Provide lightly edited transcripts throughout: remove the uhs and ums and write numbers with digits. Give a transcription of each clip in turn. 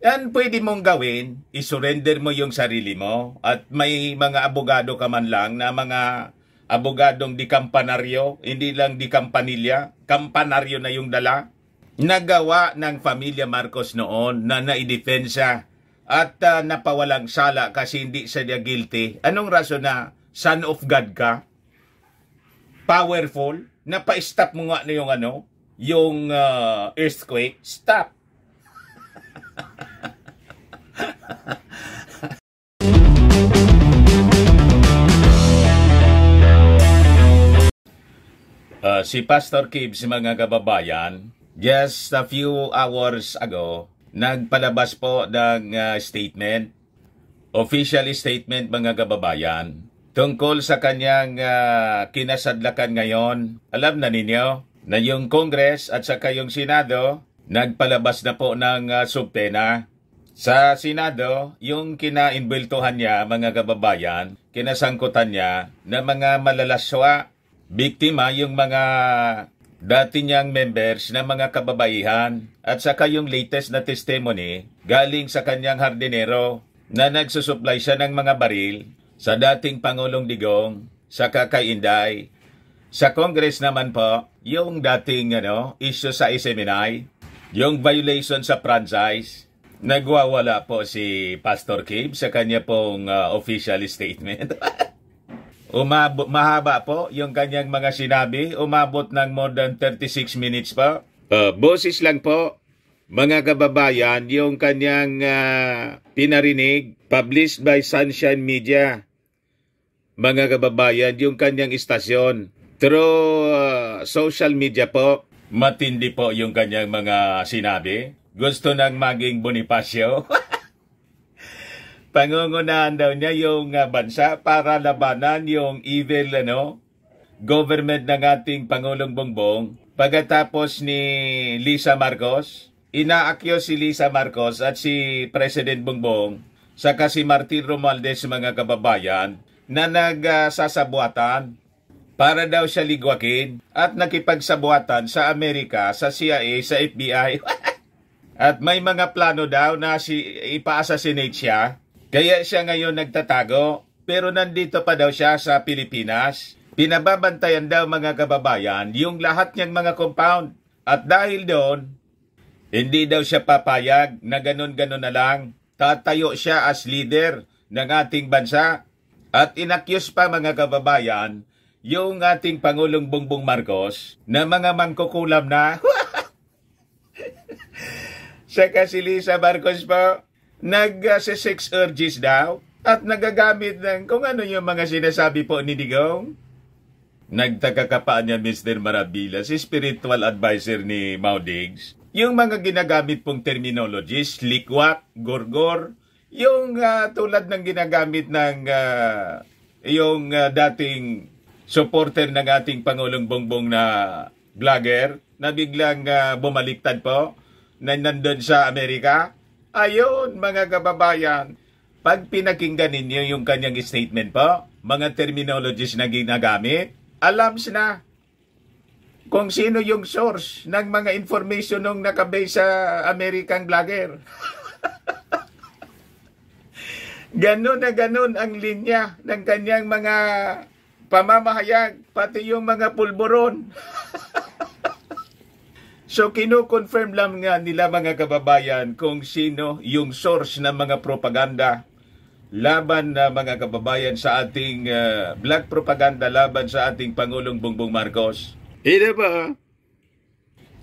Yan pwede mong gawin, isurrender mo yung sarili mo at may mga abogado ka man lang na mga abogadong di kampanaryo, hindi lang di kampanilya, kampanaryo na yung dala. Nagawa ng pamilya Marcos noon na naidefensa at napawalang sala kasi hindi siya guilty. Anong rason na son of God ka? Powerful? Napa-stop mo nga na yung earthquake? Stop! Si Pastor Kibbs, mga kababayan, just a few hours ago, nagpalabas po ng statement, official statement mga kababayan, tungkol sa kanyang kinasadlakan ngayon. Alam na ninyo na yung Congress at saka yung Senado, nagpalabas na po ng subpena. Sa Senado, yung kinainbultuhan niya, mga kababayan, kinasangkutan niya na mga malalaswa, biktima yung mga dati niyang members na mga kababaihan at saka yung latest na testimony galing sa kanyang hardinero na nagsusupply siya ng mga baril sa dating Pangulong Digong, saka kay Inday. Sa Congress naman po, yung dating issue sa SMNI, yung violation sa franchise, nagwawala po si Pastor Kibbs sa kanya pong official statement. Mahaba po yung kanyang mga sinabi, umabot ng more than 36 minutes po. Boses lang po, mga kababayan, yung kanyang pinarinig, published by Sunshine Media. Mga kababayan, yung kanyang istasyon, through social media po, matindi po yung kanyang mga sinabi. Gusto nang maging Bonifacio. Pangungunahan daw niya yung bansa para labanan yung evil government ng ating Pangulong Bongbong. Pagkatapos ni Lisa Marcos, inaakyo si Lisa Marcos at si President Bongbong saka si Martin Romualdez, mga kababayan, na nagsasabuatan para daw siya ligwakin at nakipagsabuatan sa Amerika, sa CIA, sa FBI. At may mga plano daw na ipa-assassinate siya. Kaya siya ngayon nagtatago, pero nandito pa daw siya sa Pilipinas. Pinababantayan daw, mga kababayan, yung lahat niyang mga compound. At dahil doon, hindi daw siya papayag na ganun-ganun na lang. Tatayo siya as leader ng ating bansa. At inakyus pa, mga kababayan, yung ating Pangulong Bongbong Marcos na mga mangkukulam na. Saka si Lisa Marcos po, nag-sex urges daw at nagagamit ng kung ano yung mga sinasabi po ni Digong. Nagtaka ka pa niya, Mr. Marabila, si spiritual advisor ni Mau Diggs. Yung mga ginagamit pong terminologies, likwak, gorgor, yung tulad ng ginagamit ng yung dating supporter ng ating Pangulong Bongbong na vlogger na biglang bumaliktad po na nandun sa Amerika. Ayun, mga kababayan, pag pinakinggan ninyo yung kanyang statement po, mga terminologies na ginagamit, alams na kung sino yung source ng mga information nung nakabase sa American vlogger. Ganon na ganon ang linya ng kanyang mga pamamahayag, pati yung mga pulburon. So, kino-confirm lang nga nila, mga kababayan, kung sino yung source ng mga propaganda laban na mga kababayan sa ating black propaganda laban sa ating Pangulong Bongbong Marcos. Ito ba?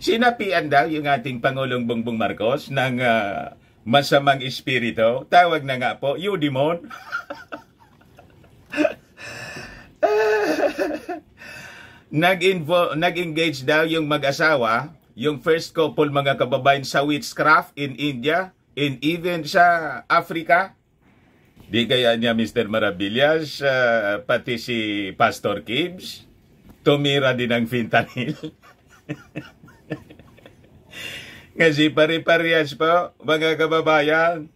Sinapian daw yung ating Pangulong Bongbong Marcos ng masamang espiritu. Tawag na nga po, Eudemon. Nag-engage daw yung mag-asawa, yung first couple, mga kababayan, sa witchcraft in India, and even sa Africa. Di kaya niya, Mr. Maravillas, pati si Pastor Kibbs, tumira din ng fentanyl. Kasi pare-parehas po, mga kababayan,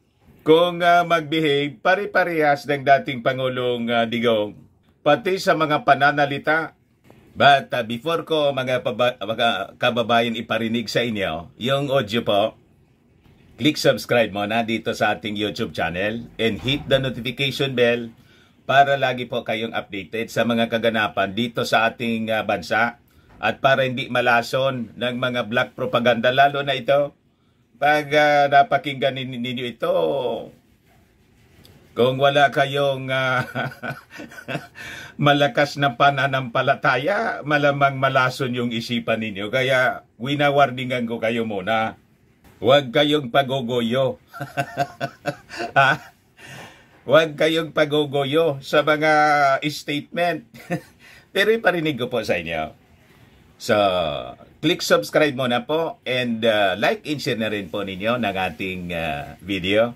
kung mag-behave, pare-parehas ng dating Pangulong Digong, pati sa mga pananalita. But before ko mga kababayan iparinig sa inyo, yung audio po, click subscribe muna dito sa ating YouTube channel and hit the notification bell para lagi po kayong updated sa mga kaganapan dito sa ating bansa at para hindi malason ng mga black propaganda, lalo na ito. Pag napakinggan ninyo ito, kung wala kayong malakas na pananampalataya, malamang malason yung isipan ninyo. Kaya winawarningan ko kayo muna. Huwag kayong pagogoyo. Huwag kayong pagogoyo sa mga statement. Pero iparinig ko po sa inyo. So, click subscribe muna po and like and share na rin po ninyo ng ating video.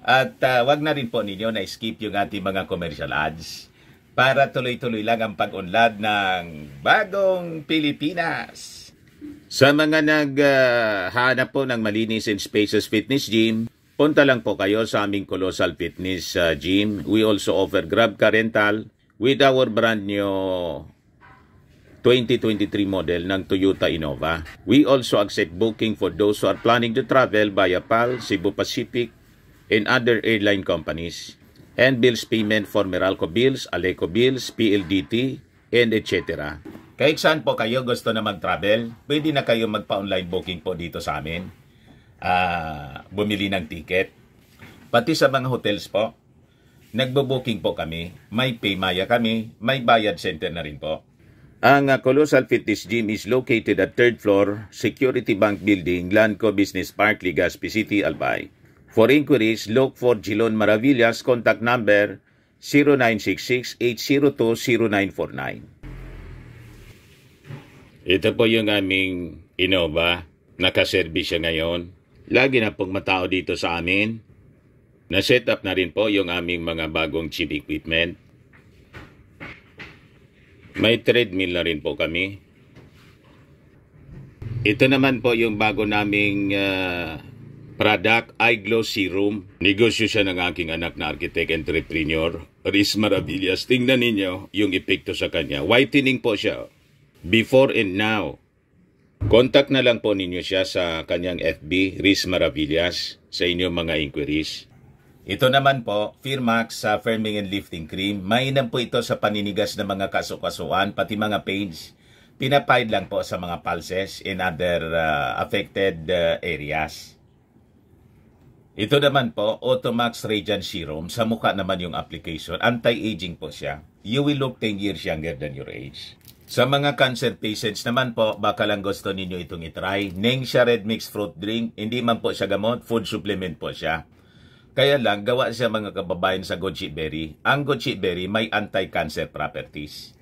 At wag na rin po ninyo na skip yung ating mga commercial ads para tuloy-tuloy lang ang pag-unlad ng bagong Pilipinas. Sa mga naghahanap po ng malinis and spacious fitness gym, punta lang po kayo sa aming Colossal Fitness Gym. We also offer Grab Car Rental with our brand new 2023 model ng Toyota Innova. We also accept booking for those who are planning to travel via PAL, Cebu Pacific, and other airline companies, and bills payment for Meralco Bills, Aleco Bills, PLDT, and etc. Kahit saan po kayo gusto na mag-travel, pwede na kayo magpa-online booking po dito sa amin. Bumili ng ticket. Pati sa mga hotels po, nagbo-booking po kami. May Paymaya kami, may bayad center na rin po. Ang Colossal Fitness Gym is located at 3rd floor, Security Bank Building, Lanco Business Park, Legazpi City, Albay. For inquiries, look for Jilon Maravillas, contact number 0966-802-0949. Ito po yung aming Innova, nakaservisya ngayon. Lagi na pong matao dito sa amin. Na-set up na rin po yung aming mga bagong gym equipment. May treadmill na rin po kami. Ito naman po yung bago naming product, iGlow Serum. Negosyo siya ng aking anak na architect entrepreneur, Riz Maravillas. Tingnan ninyo yung epekto sa kanya. Whitening po siya. Before and now. Contact na lang po ninyo siya sa kanyang FB, Riz Maravillas, sa inyong mga inquiries. Ito naman po, Firmax Firming and Lifting Cream. Mainam po ito sa paninigas ng mga kasukasuan, pati mga pains. Pinapaid lang po sa mga pulses in other affected areas. Ito naman po, Automax Radiant Serum. Sa mukha naman yung application. Anti-aging po siya. You will look 10 years younger than your age. Sa mga cancer patients naman po, baka lang gusto ninyo itong itry. Nengxia Red Mixed Fruit Drink. Hindi man po siya gamot, food supplement po siya. Kaya lang, gawa siya mga kababayan sa goji berry. Ang goji berry may anti-cancer properties.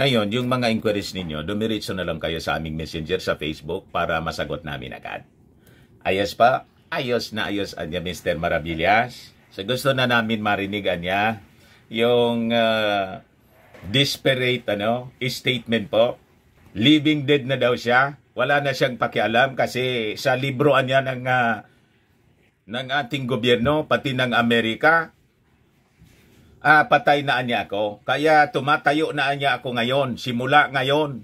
Ngayon, yung mga inquiries ninyo, dumiritso na lang kayo sa aming messenger sa Facebook para masagot namin agad. Ayos pa? Ayos na ayos anya Mr. Maravillas. So gusto na namin marinig anya yung desperate statement po. Living dead na daw siya. Wala na siyang pakialam kasi sa libro anya ng ating gobyerno, pati ng Amerika, patay na anya ako. Kaya tumatayo na anya ako ngayon. Simula ngayon,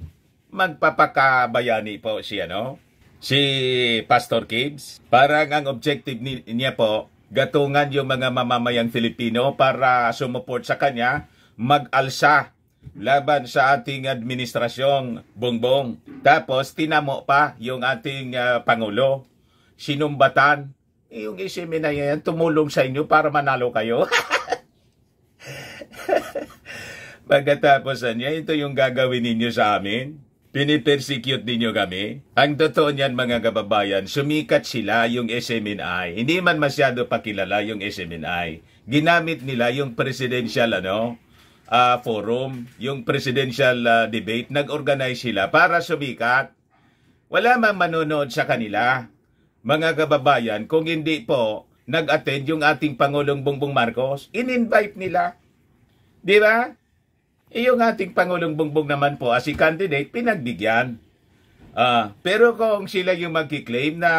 magpapakabayani po siya, si Pastor Kibbs. Parang ang objective niya po, gatungan yung mga mamamayang Filipino para sumuport sa kanya, mag-alsa laban sa ating administrasyong Bongbong. Tapos tinamo pa yung ating Pangulo, sinumbatan. Yung isimin na yan, tumulong sa inyo para manalo kayo. Pagkatapos niya, ito yung gagawin ninyo sa amin. Pinipersecute ninyo kami. Ang totoo niyan mga kababayan, sumikat sila yung SMNI. Hindi man masyado pakilala yung SMNI. Ginamit nila yung presidential forum, yung presidential debate. Nag-organize sila para sumikat. Wala mang manonood sa kanila. Mga kababayan, kung hindi po nag-attend yung ating Pangulong Bongbong Marcos, in-invite nila. Di ba? Yung ating Pangulong Bongbong naman po as a candidate, pinagbigyan. Pero kung sila yung magkiklaim na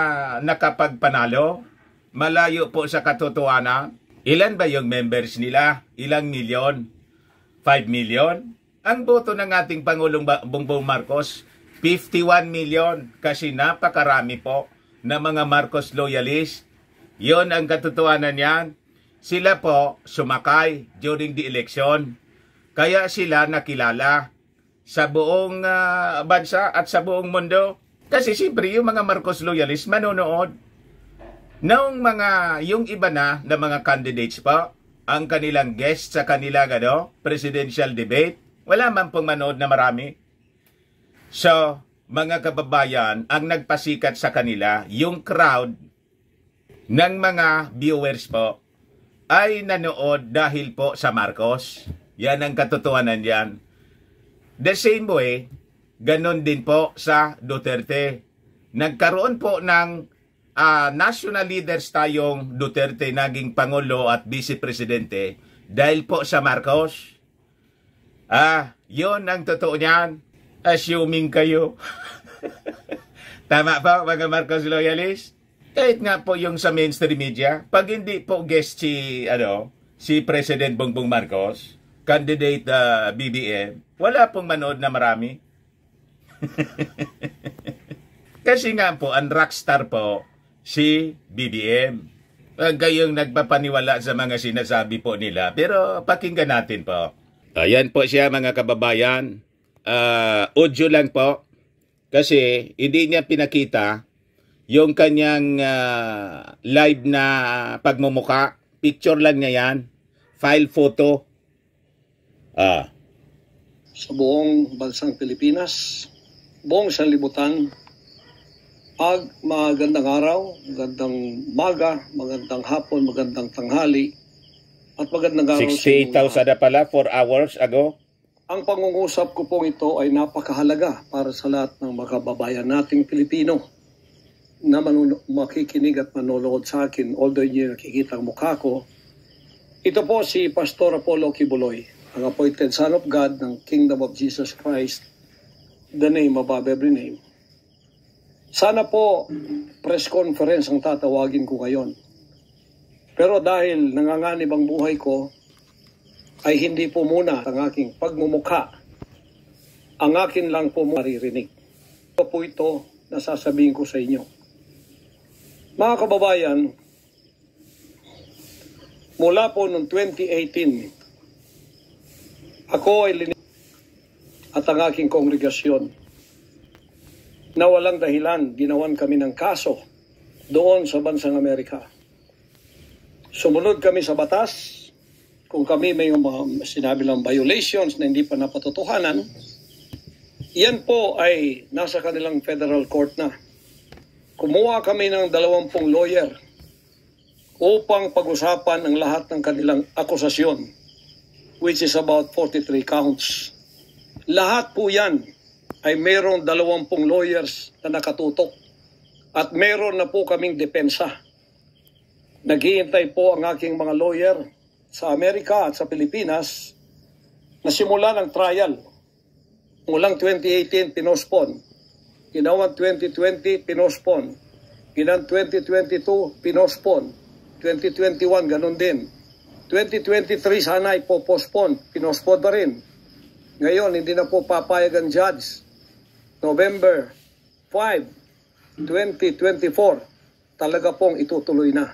nakapagpanalo, malayo po sa katotohanan, ilan ba yung members nila? Ilang milyon? 5 million? Ang boto ng ating Pangulong Bongbong Marcos, 51 million. Kasi napakarami po na mga Marcos loyalist Yon ang katotohanan niyan. Sila po sumakay during the election. Kaya sila nakilala sa buong bansa at sa buong mundo. Kasi siyempre yung mga Marcos loyalists manonood. Yung iba na mga candidates po, ang kanilang guest sa kanilang presidential debate, wala man pong manood na marami. So, mga kababayan, ang nagpasikat sa kanila, yung crowd ng mga viewers po, ay nanood dahil po sa Marcos. Yan ang katotohanan yan. The same way, ganon din po sa Duterte. Nagkaroon po ng national leaders tayong Duterte naging Pangulo at Vice Presidente dahil po sa Marcos. Yun ang totoo niyan. Assuming kayo. Tama po mga Marcos loyalists? Kahit nga po yung sa mainstream media, pag hindi po guest si President Bongbong Marcos, candidate BBM, wala pong manood na marami. Kasi nga po, ang rockstar po, si BBM. Huwag kayong nagpapaniwala sa mga sinasabi po nila. Pero pakinggan natin po. Ayan po siya mga kababayan. Audio lang po. Kasi hindi niya pinakita yung kanyang live na pagmumuka. Picture lang niya yan. File photo. Sa buong bansang Pilipinas, buong sanlibutan, magandang araw, magandang maga, magandang hapon, magandang tanghali, at magandang araw 68,000 na pala 4 hours ago. Ang pangungusap ko pong ito ay napakahalaga para sa lahat ng mga kababayan nating Pilipino na makikinig at manonood sa akin, although hindi nakikita ang mukha ko. Ito po si Pastor Apollo Kibuloy, ang appointed Son of God ng Kingdom of Jesus Christ, the name above every name. Sana po press conference ang tatawagin ko ngayon. Pero dahil nanganganib ang buhay ko, ay hindi po muna ang aking pagmumukha. Ang akin lang po maririnig. Ito po ito na sasabihin ko sa inyo. Mga kababayan, mula po noong 2018, ako ay linis at ang aking kongregasyon na walang dahilan, ginawan kami ng kaso doon sa bansang Amerika. Sumunod kami sa batas. Kung kami may sinabi lang violations na hindi pa napatotohanan, yan po ay nasa kanilang federal court na. Kumuha kami ng 20 lawyer upang pag-usapan ang lahat ng kanilang akusasyon, which is about 43 counts. Lahat po yan ay mayroong 20 lawyers na nakatutok at mayroon na po kaming depensa. Naghihintay po ang aking mga lawyer sa Amerika at sa Pilipinas na simula ng trial. Mulang 2018, pinospon. Ginawan 2020, pinospon. Ginawan 2022, pinospon. 2021, ganun din. 2023, sana ipopospon. Pinospon pa rin. Ngayon, hindi na po papayag ang judge. November 5, 2024, talaga pong itutuloy na.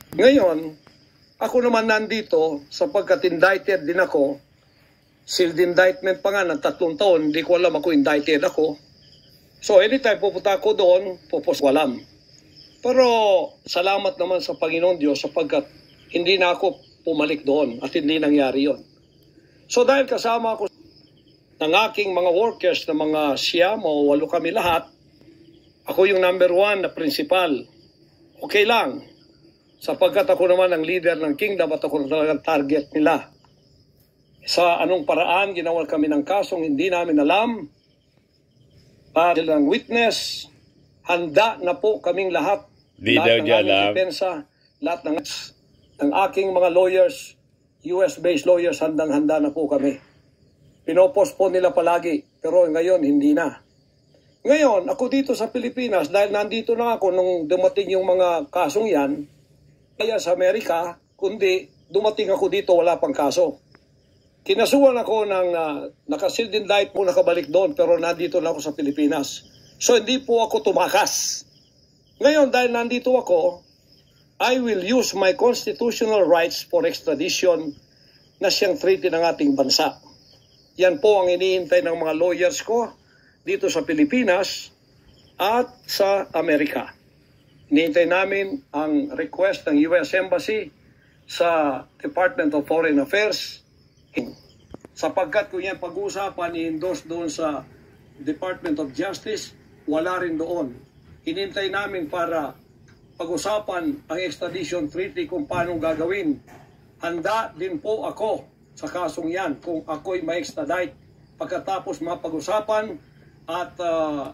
Ngayon, ako naman nandito sapagkat indicted din ako. Sealed indictment pa nga ng 3 taon, hindi ko alam ako indicted ako. So anytime pupunta ako doon, walam. Pero salamat naman sa Panginoon Diyos sapagkat hindi na ako pumalik doon at hindi nangyari yon. So dahil kasama ako ng aking mga workers na mga 8 o 8 kami lahat, ako yung number 1 na principal. Okay lang. Sapagkat ako naman ang leader ng kingdom at ako na talagang target nila. Sa anong paraan ginawa kami ng kasong hindi namin alam. Para ng witness, handa na po kaming lahat. Lahat ng aming depensa, lahat ng aking mga lawyers, US-based lawyers, handang-handa na po kami. Pinopospon nila palagi, pero ngayon hindi na. Ngayon, ako dito sa Pilipinas, dahil nandito na ako nung dumating yung mga kasong yan, kaya sa Amerika, kundi dumating ako dito, wala pang kaso. Kinasuhan ako ng nakasealed indict po nakabalik doon pero nandito na ako sa Pilipinas. So hindi po ako tumakas. Ngayon dahil nandito ako, I will use my constitutional rights for extradition na siyang treaty ng ating bansa. Yan po ang iniintay ng mga lawyers ko dito sa Pilipinas at sa Amerika. Iniintay namin ang request ng US Embassy sa Department of Foreign Affairs sapagkat kung yan pag-uusapan i-endorse doon sa Department of Justice, wala rin doon. Inintay namin para pag-usapan ang extradition treaty kung paano gagawin. Handa din po ako sa kasong yan kung ako'y ma-extradite pagkatapos mapag-usapan at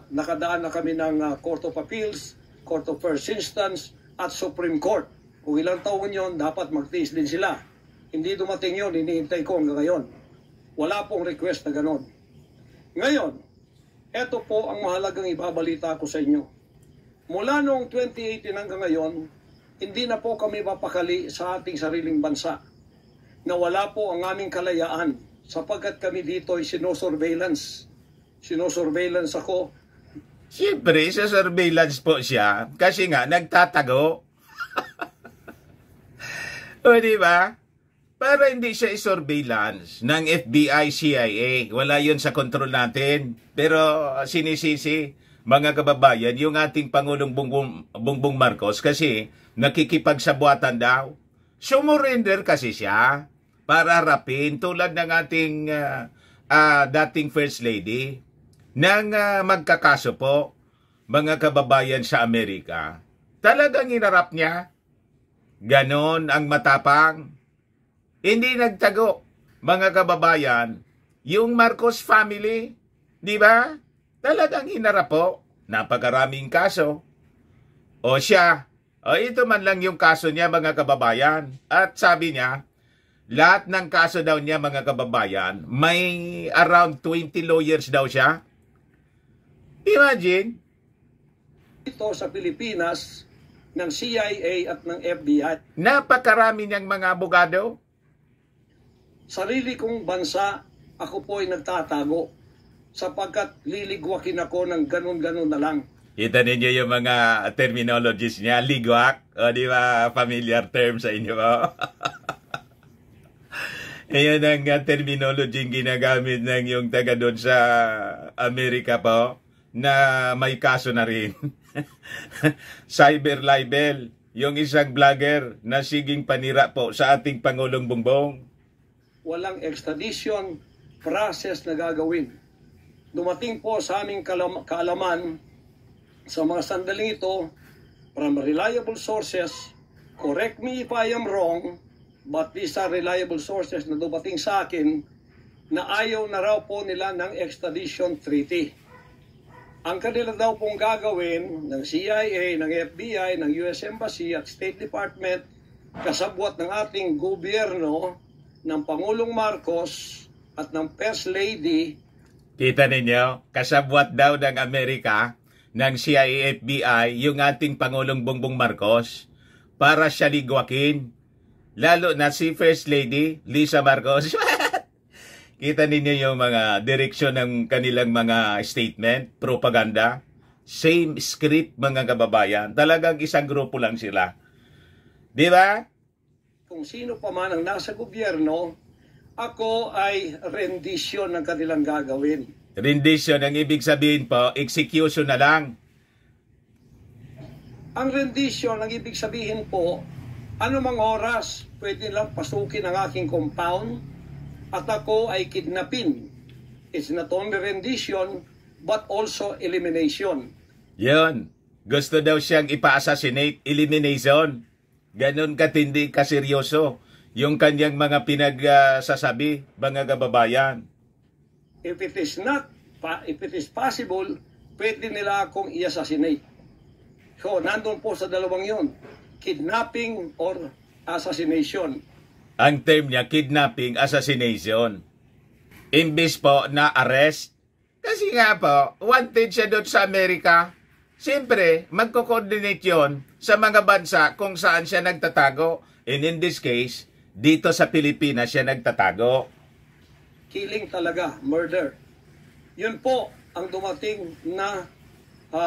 nakadaan na kami ng Court of Appeals, Court of First Instance at Supreme Court. Kung ilang taon yon, dapat magtiis din sila. Hindi dumating yon, hinihintay ko hanggang ngayon. Wala pong request na ganon. Ngayon, eto po ang mahalagang ibabalita ko sa inyo. Mula noong 2018 hanggang ngayon, hindi na po kami mapakali sa ating sariling bansa. Nawala po ang aming kalayaan sapagkat kami dito ay sinosurveillance. Sinosurveillance ako. Siyempre, sa surveillance po siya kasi nga nagtatago. O diba? Para hindi siya i-surveillance ng FBI, CIA. Wala yun sa kontrol natin. Pero sinisisi, mga kababayan, yung ating Pangulong Bongbong Marcos kasi nakikipagsabuatan daw. Sumurrender kasi siya para harapin tulad ng ating dating First Lady nang magkakaso po, mga kababayan sa Amerika. Talagang inarap niya. Ganon ang matapang. Hindi nagtago, mga kababayan, yung Marcos family, di ba? Talagang hinarap po. Napakaraming kaso. O siya, ito man lang yung kaso niya, mga kababayan. At sabi niya, lahat ng kaso daw niya, mga kababayan, may around 20 lawyers daw siya. Imagine. Ito sa Pilipinas, ng CIA at ng FBI. Napakarami niyang mga abogado. Sarili kong bansa, ako po ay nagtatago sapagkat liligwakin ako ng ganun-ganun na lang. Kita ninyo yung mga terminologies niya, ligwak, o di ba familiar term sa inyo mo? Ayan ang terminology ginagamit ng yung taga doon sa Amerika po, na may kaso na rin. Cyber libel, yung isang vlogger na siging panira po sa ating Pangulong Bongbong. Walang extradition process na gagawin. Dumating po sa aming kaalaman sa mga sandaling ito from reliable sources. Correct me if I am wrong, but these are reliable sources na dumating sa akin na ayaw na raw po nila ng extradition treaty. Ang kanila daw pong gagawin ng CIA, ng FBI, ng US Embassy at State Department kasabwat ng ating gobyerno, ng Pangulong Marcos at ng First Lady. Kita ninyo, kasabwat daw ng Amerika, ng CIA, FBI, yung ating Pangulong Bongbong Marcos para siya ligwakin. Lalo na si First Lady, Lisa Marcos. Kita ninyo yung mga direksyon ng kanilang mga statement, propaganda. Same script, mga kababayan. Talagang isang grupo lang sila. Di ba? Kung sino pa man ang nasa gobyerno, ako ay rendition ng kanilang gagawin. Rendition, ang ibig sabihin po, execution na lang. Ang rendition, ang ibig sabihin po, anumang oras, pwede lang pasukin ang aking compound at ako ay kidnapin. It's not only rendition, but also elimination. Yun. Gusto daw siyang ipa-assassinate, elimination. Ganon katindi, kaseryoso yung kanyang mga pinagsasabi, mga kababayan. If it is possible, pwede nila akong i-assassinate. So, nandun po sa dalawang yun, kidnapping or assassination. Ang term niya, kidnapping, assassination. Imbis po na arrest. Kasi nga po, wanted siya doon sa Amerika. Siyempre, magko-coordinate yun sa mga bansa kung saan siya nagtatago. And in this case, dito sa Pilipinas siya nagtatago. Killing talaga, murder. Yun po ang dumating na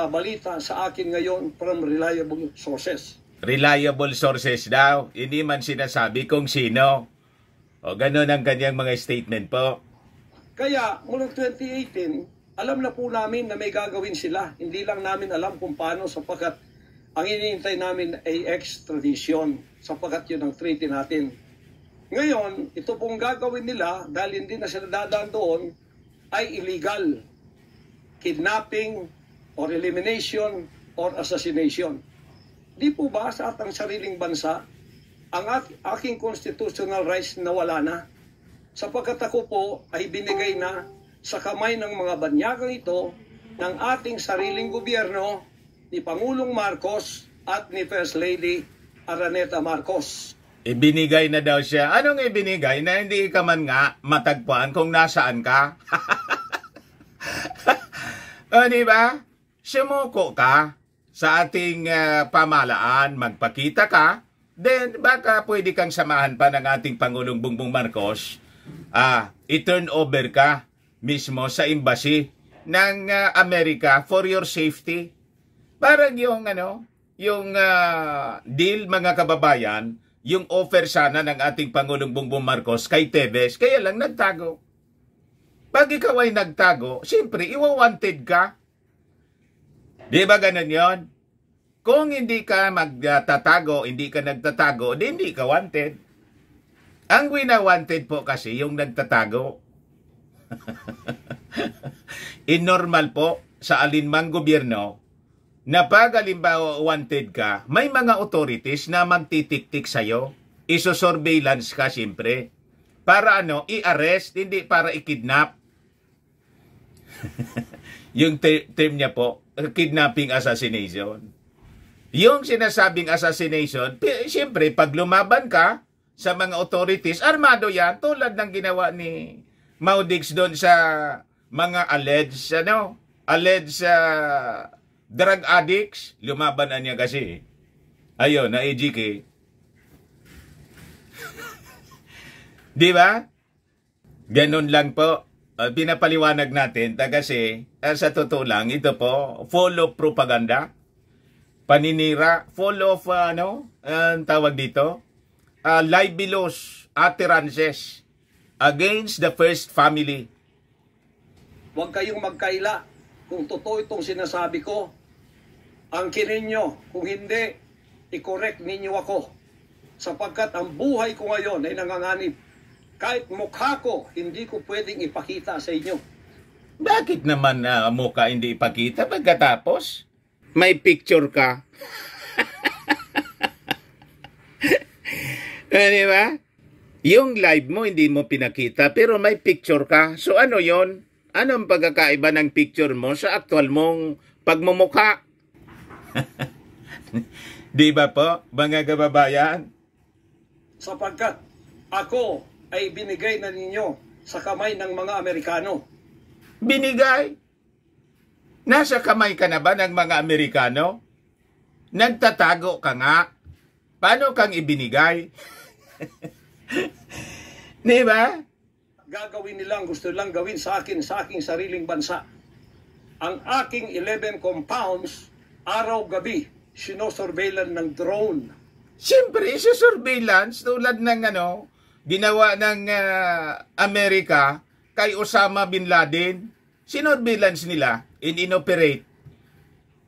balita sa akin ngayon from reliable sources. Reliable sources daw. Hindi man sinasabi kung sino. O ganun ang kanyang mga statement po. Kaya, mula 2018, alam na po namin na may gagawin sila. Hindi lang namin alam kung paano sapagkat ang iniintay namin ay extradition sapagkat yun ang treaty natin. Ngayon, ito pong gagawin nila dahil hindi na sila dadaan doon ay illegal. Kidnapping or elimination or assassination. Di po ba sa atang sariling bansa ang aking constitutional rights na wala na? Sapagkat ako po ay binigay na sa kamay ng mga banyagang ito ng ating sariling gobyerno ni Pangulong Marcos at ni First Lady Araneta Marcos. Ibinigay na daw siya. Anong ibinigay? Na hindi ka man nga matagpuan kung nasaan ka? O diba? Sumuko ka sa ating pamalaan, magpakita ka, then baka pwede kang samahan pa ng ating Pangulong Bongbong Marcos. I-turn over ka mismo sa embassy ng Amerika for your safety. Parang yung deal mga kababayan, yung offer sana ng ating Pangulong Bongbong Marcos kay Tevez, kaya lang nagtago. Pag ikaw ay nagtago, siyempre, iwa-wanted ka. Di ba ganun yon? Kung hindi ka magtatago, hindi ka nagtatago, di hindi ka wanted. Ang wina-wanted po kasi yung nagtatago. Inormal po sa alinmang gobyerno na pag alimbawa wanted ka, may mga authorities na magtitik-tik sa'yo. Iso-surveillance ka siyempre. Para i-arrest, hindi para i-kidnap. Yung term niya po, kidnapping assassination. Yung sinasabing assassination, siyempre, pag lumaban ka sa mga authorities, armado yan, tulad ng ginawa ni Maudix doon sa mga alleged drug addicts. Lumaban na niya kasi. Ayun, na EGK. Di ba? Ganun lang po. Pinapaliwanag natin kasi sa totoo lang, ito po, full of propaganda, paninira, full of, tawag dito, libelous utterances against the first family. Huwag kayong magkaila kung totoo itong sinasabi ko. Angkinin nyo, kung hindi, i-correct ninyo ako. Sapagkat ang buhay ko ngayon ay nanganganib. Kahit mukha ko, hindi ko pwedeng ipakita sa inyo. Bakit naman mukha hindi ipakita pagkatapos? May picture ka. Di ba? Yung live mo, hindi mo pinakita, pero may picture ka. So ano yon? Anong pagkakaiba ng picture mo sa actual mong pagmumukha? Di ba po, mga kababayan? Sapagkat ako ay binigay na ninyo sa kamay ng mga Amerikano. Binigay? Nasa kamay ka na ba ng mga Amerikano? Nagtatago ka nga. Paano kang ibinigay? Di ba? Gagawin nilang gusto lang gawin sa akin, sa aking sariling bansa. Ang aking 11 compounds, araw-gabi, sinosurveillan ng drone. Siyempre, surveillance tulad ng ginawa ng Amerika kay Osama Bin Laden. Sinurveillance nila, inoperate.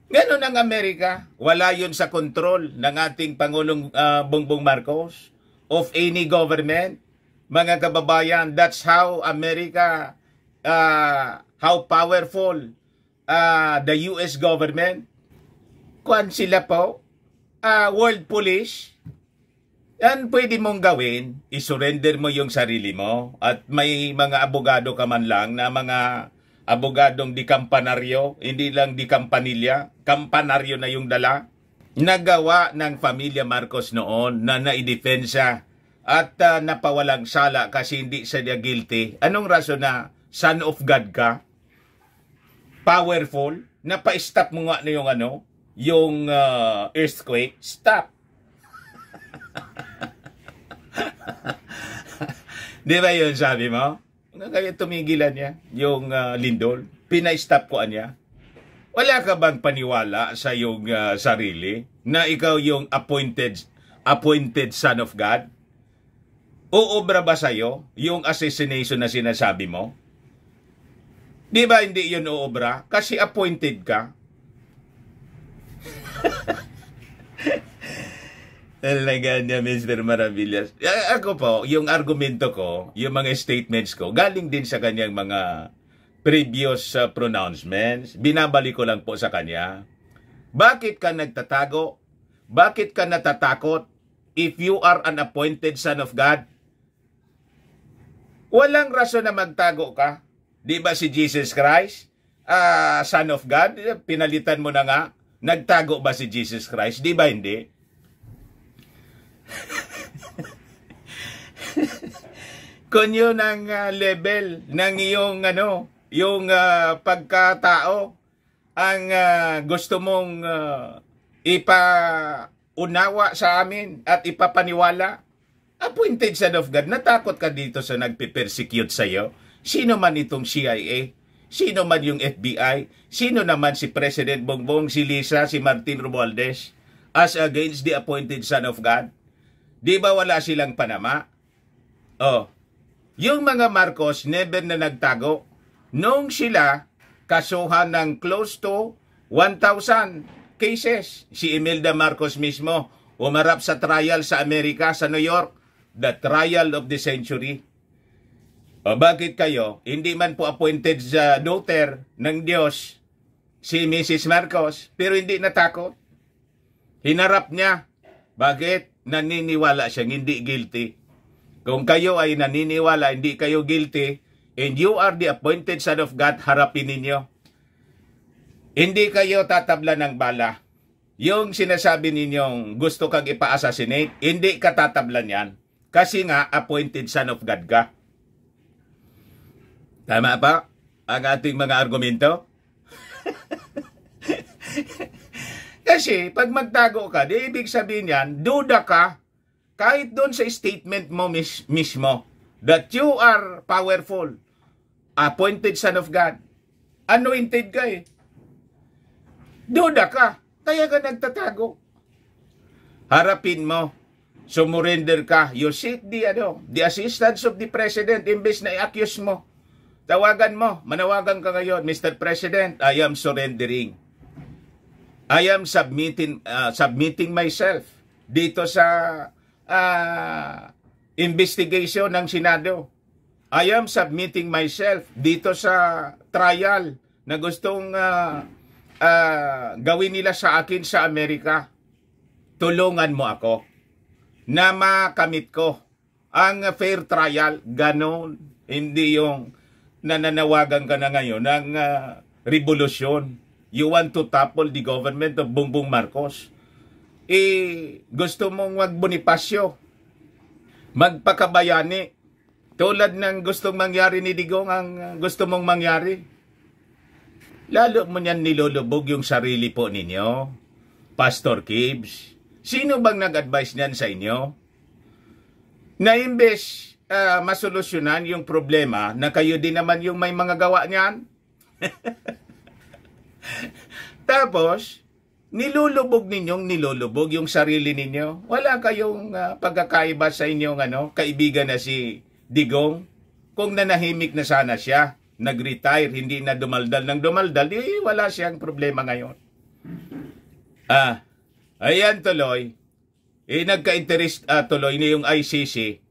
Ganon ang Amerika. Wala yun sa kontrol ng ating Pangulong Bongbong Marcos of any government. Mga kababayan, that's how America, how powerful the US government. Kuan sila po, world police. Yan pwede mong gawin, isurrender mo yung sarili mo at may mga abogado ka man lang na mga abogadong di kampanaryo, hindi lang di kampanilya, kampanaryo na yung dala. Nagawa ng pamilya Marcos noon na naidefensa at napawalang sala kasi hindi siya guilty. Anong rason na son of God ka? Powerful? Napa-stop mo nga na yung earthquake? Stop! Di ba yun sabi mo? Kaya tumigilan niya yung lindol. Pina-stop ko niya. Wala ka bang paniwala sa iyong sarili? na ikaw yung appointed son of God? Uobra ba sa'yo yung assassination na sinasabi mo? Di ba hindi yun uobra? Kasi appointed ka. Talaga niya, Mr. Maravillas. Ako po, yung argumento ko, yung mga statements ko, galing din sa kanyang mga previous pronouncements. Binabalik ko lang po sa kanya. Bakit ka nagtatago? Bakit ka natatakot? If you are an appointed son of God, walang rason na magtago ka. Di ba si Jesus Christ, son of God, pinalitan mo na nga, nagtago ba si Jesus Christ? Di ba hindi? Kung yun ang level ng iyong yung pagkatao ang gusto mong ipaunawa sa amin at ipapaniwala, appointed son of God, natakot ka dito sa nagpe-persecute sa iyo? Sino man itong CIA? Sino man yung FBI? Sino naman si President Bongbong, si Lisa, si Martin Romualdez as against the appointed son of God? Di ba wala silang Panama? Oh, yung mga Marcos never na nagtago. Nung sila kasuhan ng close to 1,000 cases. Si Imelda Marcos mismo umarap sa trial sa Amerika, sa New York. The trial of the century. O bakit kayo, hindi man po appointed sa daughter ng Diyos si Mrs. Marcos, pero hindi natakot? Hinarap niya. Bakit? Naniniwala siyang hindi guilty. Kung kayo ay naniniwala hindi kayo guilty, and you are the appointed son of God, harapin ninyo. Hindi kayo tatabla ng bala. Yung sinasabi ninyong gusto kang ipa-assassinate, hindi ka tatablan yan. Kasi nga, appointed son of God ka. Tama ba ang ating mga argumento? Kasi, pag magtago ka, di ibig sabihin yan, duda ka, kahit doon sa statement mo mismo, that you are powerful, appointed son of God, anointed ka eh. Duda ka, kaya ka nagtatago. Harapin mo, sumurrender ka, you seek the assistance of the President, imbes na i-accuse mo. Tawagan mo, manawagan ka ngayon, Mr. President, I am surrendering. I am submitting myself dito sa investigation ng Senado. I am submitting myself dito sa trial na gustong gawin nila sa akin sa Amerika. Tulungan mo ako na makamit ko ang fair trial. Ganon. Hindi yung nananawagan ka na ngayon ng revolusyon. You want to topple the government of Bongbong Marcos. Gusto mong mag-Bonifacio, magpakabayani, tulad ng gustong mangyari ni Digong ang gusto mong mangyari. Lalo mo niyan nilulubog yung sarili po ninyo, Pastor Kibbs. Sino bang nag-advise niyan sa inyo? Na imbes masolusyonan yung problema na kayo din naman yung may mga gawa niyan. Tapos, nilulubog yung sarili ninyo. Wala kayong pagkakaiba sa inyong kaibigan na si Digong. Kung nanahimik na sana siya, nag-retire, hindi na dumaldal ng dumaldal, wala siyang problema ngayon. Ayan tuloy. Nagka-interest tuloy na yung ICC,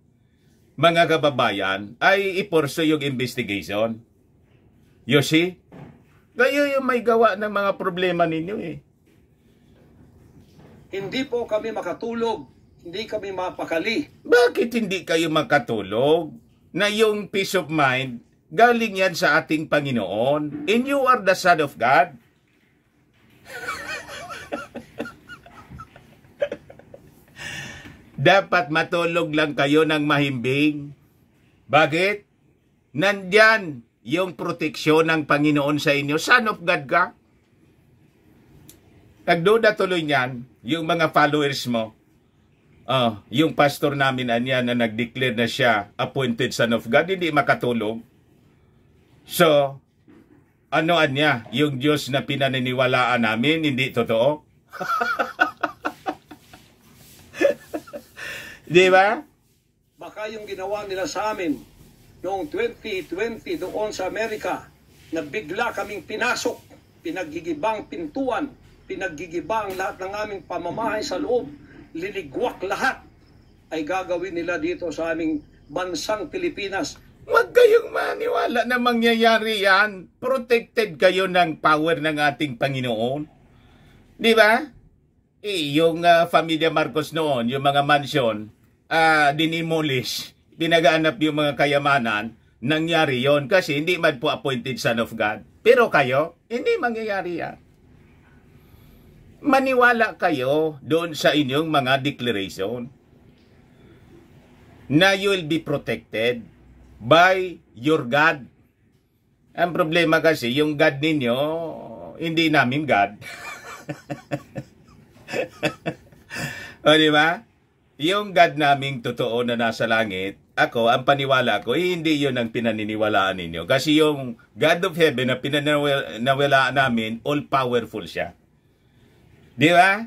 mga kababayan, ay ipurso yung investigation. You see? Kayo yung may gawa ng mga problema ninyo eh. Hindi po kami makatulog. Hindi kami mapakali. Bakit hindi kayo makatulog? Na yung peace of mind, galing yan sa ating Panginoon. And you are the Son of God. Dapat matulog lang kayo ng mahimbing. Bakit? Nandyan yung proteksyon ng Panginoon sa inyo. Son of God ka. Nagduda tuloy niyan, yung mga followers mo. Yung pastor namin anya na nag-declare na siya appointed son of God, hindi makatulog. So, ano anya? Yung Diyos na pinaniniwalaan namin, hindi totoo? Di ba? Baka yung ginawa nila sa amin noong 2020 doon sa Amerika, na bigla kaming pinasok, pinaggigibang pintuan, pinaggigibang lahat ng aming pamamahay sa loob, liligwak lahat, ay gagawin nila dito sa aming bansang Pilipinas. Huwag kayong maniwala na mangyayari yan. Protected kayo ng power ng ating Panginoon. Di ba? Yung Familia Marcos noon, yung mga mansion, dinimolish, pinagaanap yung mga kayamanan, nangyari yon kasi hindi man po appointed son of God. Pero kayo, hindi mangyayari yan. Maniwala kayo doon sa inyong mga declaration na you will be protected by your God. Ang problema kasi, yung God ninyo, hindi namin God. O, di ba? Yung God naming totoo na nasa langit, ako, ang paniwala ko, hindi yun ang pinaniniwalaan ninyo. Kasi yung God of Heaven na pinaniniwalaan namin, all-powerful siya. Di ba?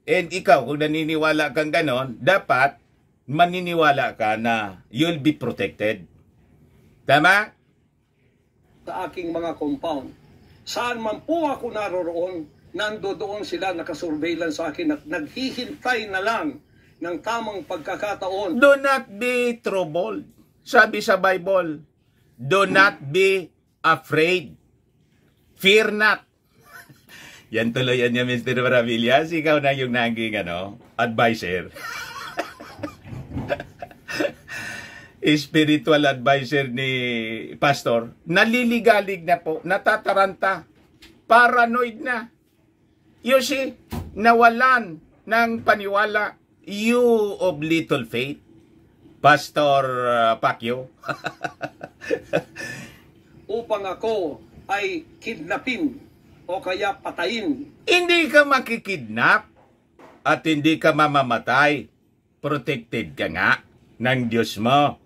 And ikaw, kung naniniwala kang ganon, dapat maniniwala ka na you'll be protected. Tama? Sa aking mga compound, saan man po ako naroroon, nandoon sila nakasurveillance sa akin at naghihintay na lang ng tamang pagkakataon. Do not be troubled. Sabi sa Bible, do not be afraid. Fear not. Yan tuloy yan niya, Mr. Maravillas. Ikaw na yung naging advisor. Spiritual advisor ni Pastor. Naliligalig na po. Natataranta. Paranoid na. You see, nawalan ng paniwala. You of little faith, Pastor Pacquiao. Upang ako ay kidnapin o kaya patayin. Hindi ka makikidnap at hindi ka mamamatay. Protected ka nga ng Diyos mo.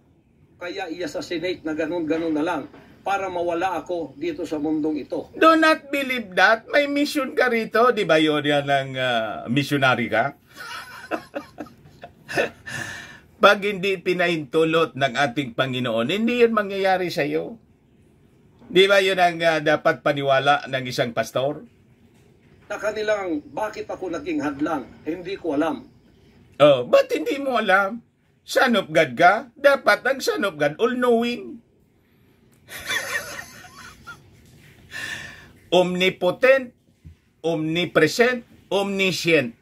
Kaya i-assassinate na ganun-ganun na lang para mawala ako dito sa mundong ito. Do not believe that. May mission ka rito. Di ba yun yan ng missionary ka? Pag hindi pinahintulot ng ating Panginoon, hindi yun mangyayari sa iyo. Di ba yun ang dapat paniwala ng isang pastor? Na kanilang bakit ako naging hadlang, hindi ko alam. Oh, ba't hindi mo alam? Son of God ka? Dapat ang Son of God, all-knowing. Omnipotent, omnipresent, omniscient.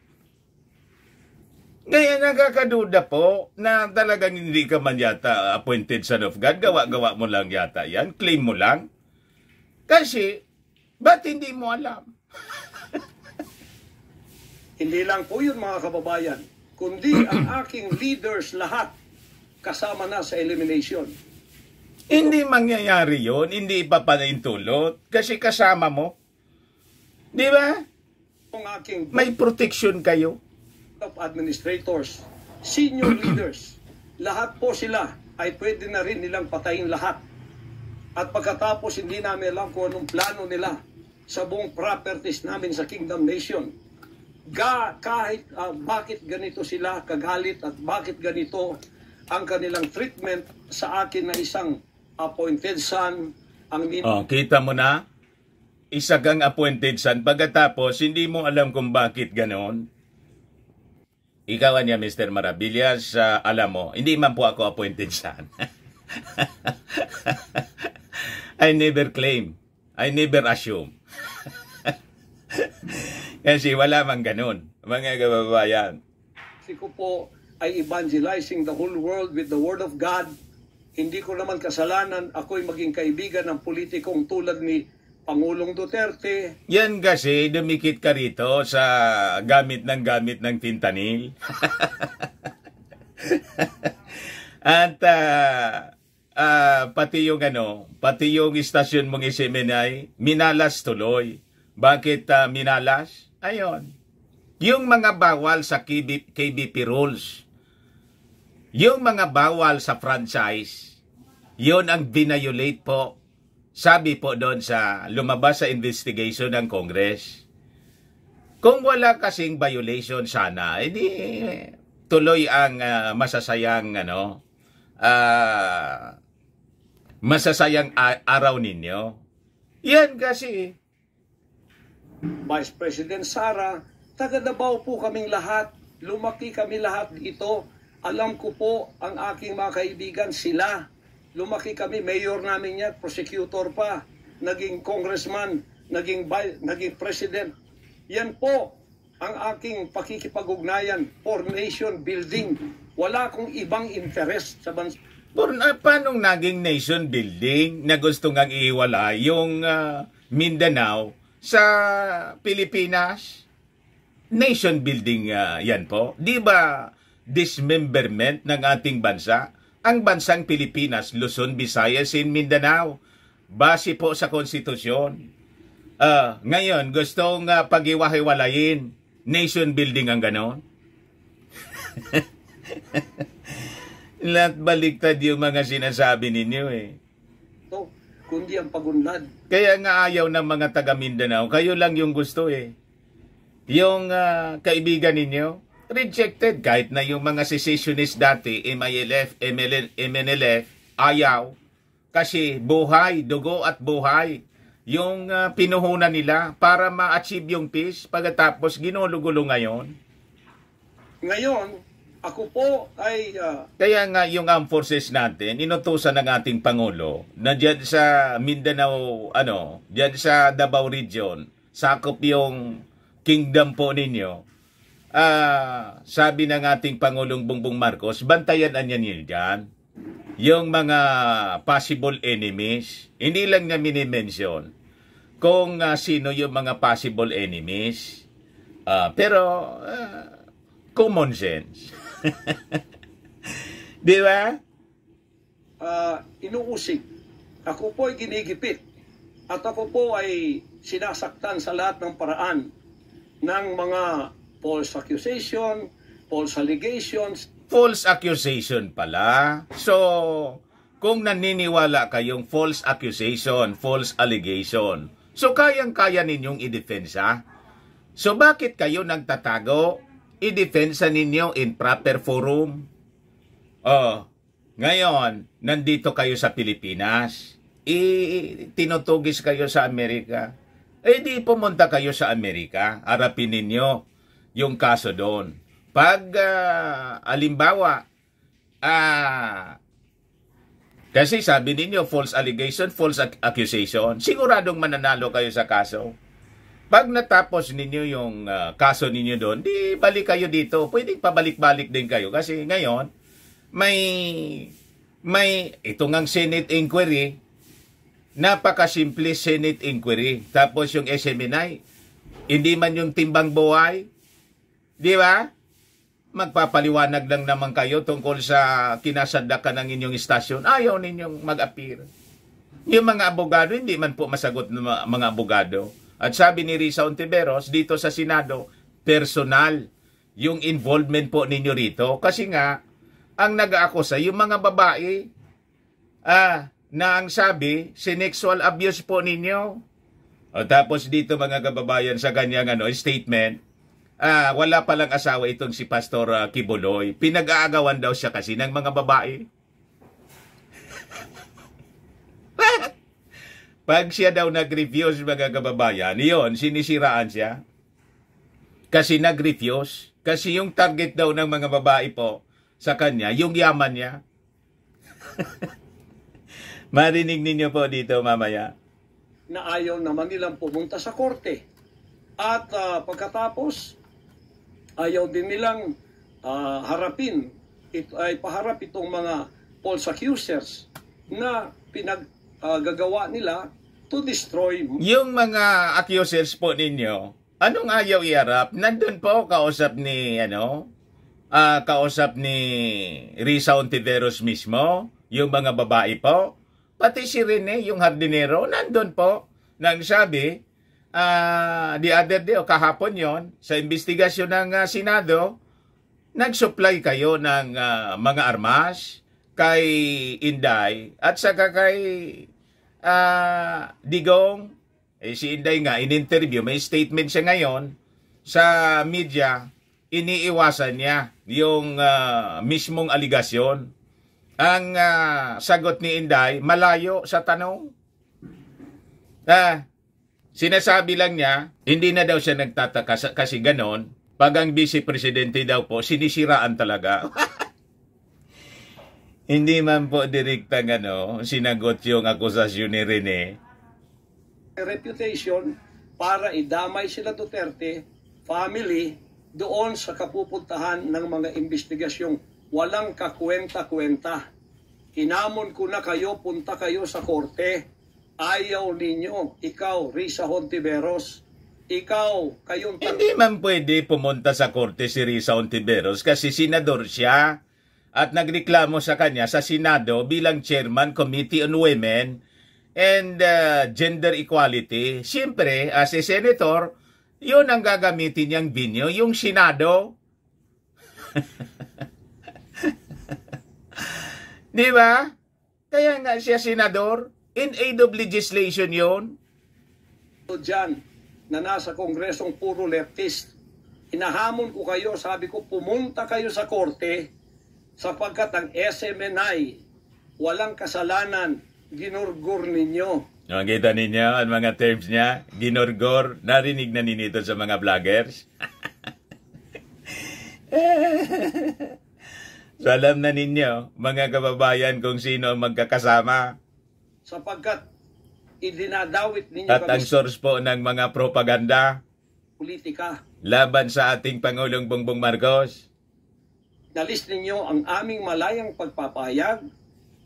Kaya nakakaduda po na talagang hindi ka man yata appointed son of God. Gawa-gawa mo lang yata yan. Claim mo lang. Kasi, ba't hindi mo alam? Hindi lang po yun mga kababayan, kundi ang aking leaders lahat kasama na sa elimination. Hindi mangyayari yun. Hindi ipapanahintulot. Kasi kasama mo. Di ba? Ang aking May protection kayo. of administrators, senior leaders, lahat po sila ay pwede na rin nilang patayin lahat. At pagkatapos hindi namin alam kung anong plano nila sa buong properties namin sa Kingdom Nation. Kahit bakit ganito sila kagalit at bakit ganito ang kanilang treatment sa akin na isang appointed son. Kita mo na? Isa kang appointed son. Pagkatapos, hindi mo alam kung bakit ganon. Ikaw niya, Mr. Maravillas, alam mo, hindi man po ako appointed son. I never claim. I never assume. Kasi wala mang ganun, mga kababayan. Kasi ko po ay evangelizing the whole world with the Word of God. Hindi ko naman kasalanan ako'y maging kaibigan ng politikong tulad ni Pangulong Duterte. Yan kasi, dumikit ka rito sa gamit ng fentanyl. At pati yung istasyon mong isiminay, minalas tuloy. Bakit minalas? Ayon. Yung mga bawal sa KBP rules, yung mga bawal sa franchise, yun ang binayolate po. Sabi po doon sa lumabas sa investigation ng Congress. Kung wala kasing violation sana, edi tuloy ang masasayang masasayang araw ninyo. Yan kasi. Vice President Sara, taga Davao po kaming lahat. Lumaki kami lahat dito. Alam ko po ang aking mga kaibigan, sila. Lumaki kami, mayor namin yan, prosecutor pa, naging congressman, naging president. Yan po ang aking pakikipag-ugnayan for nation building. Wala akong ibang interest sa bansa. Paano naging nation building na gusto ngang iwala yung Mindanao sa Pilipinas? Nation building yan po. Di ba dismemberment ng ating bansa? Ang bansang Pilipinas, Luzon, Visayas, and Mindanao. Base po sa konstitusyon. Ngayon, gustong pag-iwahiwalayin. Nation building ang ganon. Lahat baliktad yung mga sinasabi ninyo eh. So, kundi ang pagunlad. Kaya nga ayaw ng mga taga Mindanao. Kayo lang yung gusto eh. Yung kaibigan ninyo, rejected. Kahit na yung mga secessionist dati, MILF, MNLF, ayaw. Kasi buhay, dugo at buhay. Yung pinuhunan nila para ma-achieve yung peace. Pagkatapos ginulugulo ngayon. Ngayon, ako po ay... Kaya nga yung armed forces natin, inutusan ng ating Pangulo na dyan sa Mindanao, dyan sa Davao Region, sakop yung kingdom po ninyo. Sabi ng ating Pangulong Bongbong Marcos, bantayan niyo dyan yung mga possible enemies. Hindi lang niya minimension kung sino yung mga possible enemies. Pero common sense. Di ba? Inuusig. Ako po ay ginigipit. At ako po ay sinasaktan sa lahat ng paraan ng mga false accusation, false allegations. False accusation pala. So, kung naniniwala kayong false accusation, false allegation, so kayang-kaya ninyong idefensa. So, bakit kayo nagtatago? Idefensa ninyo in proper forum. Ngayon, nandito kayo sa Pilipinas. Tinutugis kayo sa Amerika. Di pumunta kayo sa Amerika. Harapin ninyo yung kaso doon. Pag, alimbawa, kasi sabi ninyo, false allegation, false accusation, siguradong mananalo kayo sa kaso. Pag natapos ninyo yung kaso ninyo doon, di balik kayo dito. Pwedeng pabalik-balik din kayo. Kasi ngayon, may ito ngang Senate inquiry, napakasimple Senate inquiry. Tapos yung SMNI, hindi man yung timbang buhay, di ba? Magpapaliwanag lang naman kayo tungkol sa kinasadlakan ng inyong istasyon. Ayaw ninyong mag-appear. Yung mga abogado, hindi man po masagot ng mga abogado. At sabi ni Risa Ontiveros, dito sa Senado, personal yung involvement po ninyo rito. Kasi nga, ang nag-aakusa, yung mga babae, na ang sabi, sinexual abuse po ninyo. O tapos dito mga kababayan sa kanyang statement, wala palang asawa itong si Pastor Kibuloy. Pinag-aagawan daw siya kasi ng mga babae. Pag siya daw nag-refuse mga kababayan, yun, sinisiraan siya. Kasi nag-refuse. Kasi yung target daw ng mga babae po sa kanya, yung yaman niya. Marinig ninyo po dito mamaya. Na ayaw naman nilang pumunta sa korte. At pagkatapos, ayaw din nilang paharap itong mga false accusers na gagawa nila to destroy. Yung mga accusers po ninyo, anong ayaw iharap? Nandun po kausap ni Risa Ontiveros mismo, yung mga babae po, pati si Rene, yung hardinero, nandun po, nang sabi, the other day, o kahapon yon sa investigasyon ng Senado, nag-supply kayo ng mga armas kay Inday at saka kay Digong. Si Inday nga, in-interview, may statement siya ngayon sa media, iniiwasan niya yung mismong aligasyon. Ang sagot ni Inday, malayo sa tanong. Sinasabi lang niya, hindi na daw siya nagtataka kasi ganon. Pag ang vice presidente daw po, sinisiraan talaga. Hindi man po direktang sinagot yung akusasyon ni Rene. Reputation para idamay sila Duterte, family, doon sa kapupuntahan ng mga investigasyong walang kakwenta-kwenta. Kinamon ko na kayo, punta kayo sa korte. Ayaw ninyo, ikaw, Risa Hontiveros, ikaw, kayong... Hindi man pwede pumunta sa korte si Risa Hontiveros kasi senador siya. At nagreklamo sa kanya sa Senado bilang Chairman Committee on Women and Gender Equality. Siyempre, as a Senator, yun ang gagamitin niyang binyo, yung Senado. Di ba? Kaya nga siya Senador. In aid of legislation yun. Diyan, na nasa kongresong puro leftist, hinahamon ko kayo, sabi ko, pumunta kayo sa korte, sapagkat ang SMNI, walang kasalanan, ginurgur ninyo. Nakita ninyo ang mga terms niya? Ginurgur, narinig na ninito sa mga vloggers? So alam na ninyo, mga kababayan, kung sino ang magkakasama. Sapagkat idinadawit ninyo at ang source po ng mga propaganda, politika, laban sa ating Pangulong Bongbong Marcos. Nalis ninyo ang aming malayang pagpapahayag,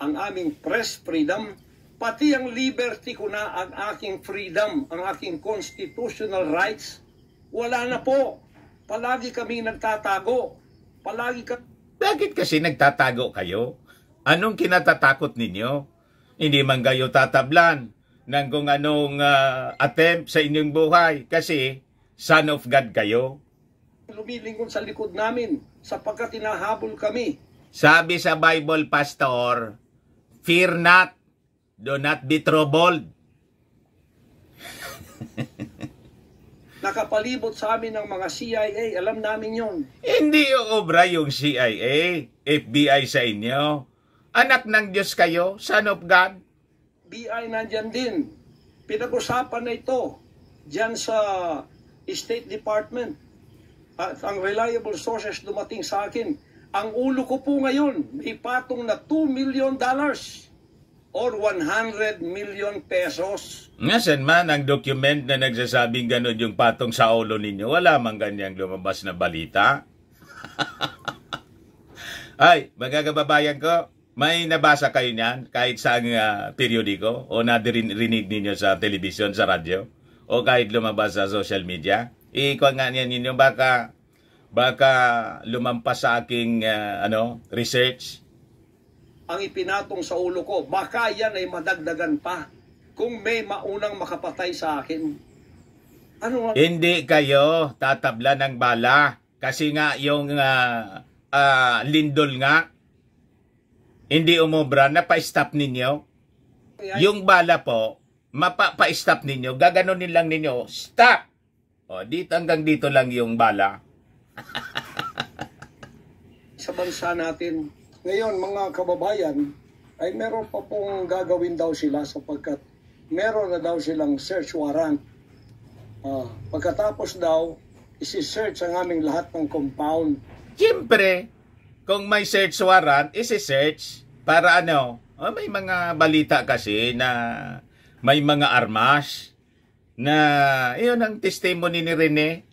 ang aming press freedom, pati ang liberty ko na, ang aking freedom, ang aking constitutional rights. Wala na po. Palagi kami nagtatago. Bakit kasi nagtatago kayo? Anong kinatatakot ninyo? Hindi man kayo tatablan ng kung anong attempt sa inyong buhay kasi son of God kayo. Lumilingkod sa likod namin sapagkat tinahabol kami. Sabi sa Bible, Pastor, fear not, do not be troubled. Nakapalibot sa amin ng mga CIA, alam namin yon. Hindi obra yung CIA, FBI sa inyo. Anak ng Diyos kayo, son of God. BI nandyan din. Pinag-usapan na ito dyan sa State Department. At ang reliable sources dumating sa akin. Ang ulo ko po ngayon, may patong na $2 million or 100 million pesos. Ngasan man ang document na nagsasabing gano'n yung patong sa ulo ninyo, wala mang ganyang lumabas na balita. Ay, mga kababayan ko, may nabasa kayo niyan kahit sa periodiko o narinig ninyo sa telebisyon, sa radyo o kahit lumabas sa social media. Ikuha nga niyan ninyo, baka lumampas sa aking research. Ang ipinatong sa ulo ko, baka yan ay madagdagan pa kung may maunang makapatay sa akin. Hindi kayo tatabla ng bala kasi nga yung lindol nga hindi umobra, napa-stop ninyo. Yung bala po, mapa-stop ninyo, gaganunin lang ninyo, stop! O, dito hanggang dito lang yung bala. Sa bansa natin, ngayon mga kababayan, ay meron pa pong gagawin daw sila sapagkat meron na daw silang search warrant. Pagkatapos daw, isi-search ang aming lahat ng compound. Siyempre, kung may search warrant, isi-search para may mga balita kasi na may mga armas na iyon ang testimony ni Rene,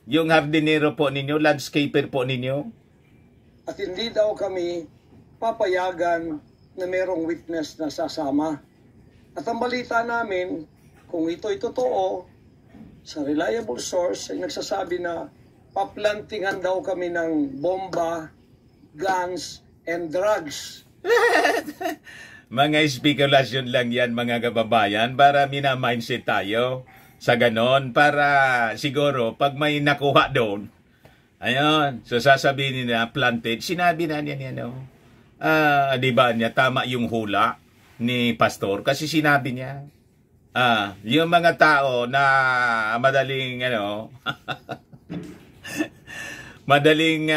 yung hardinero po ninyo, landscaper po ninyo. At hindi daw kami papayagan na merong witness na sasama. At ang balita namin, kung ito'y totoo, sa reliable source ay nagsasabi na paplantingan daw kami ng bomba, guns, and drugs. Mga spekulasyon lang yan mga kababayan para mina-mindset tayo sa ganon para siguro pag may nakuha doon, ayun, so sasabihin nila planted, sinabi na niya di ba niya tama yung hula ni Pastor kasi sinabi niya yung mga tao na madaling madaling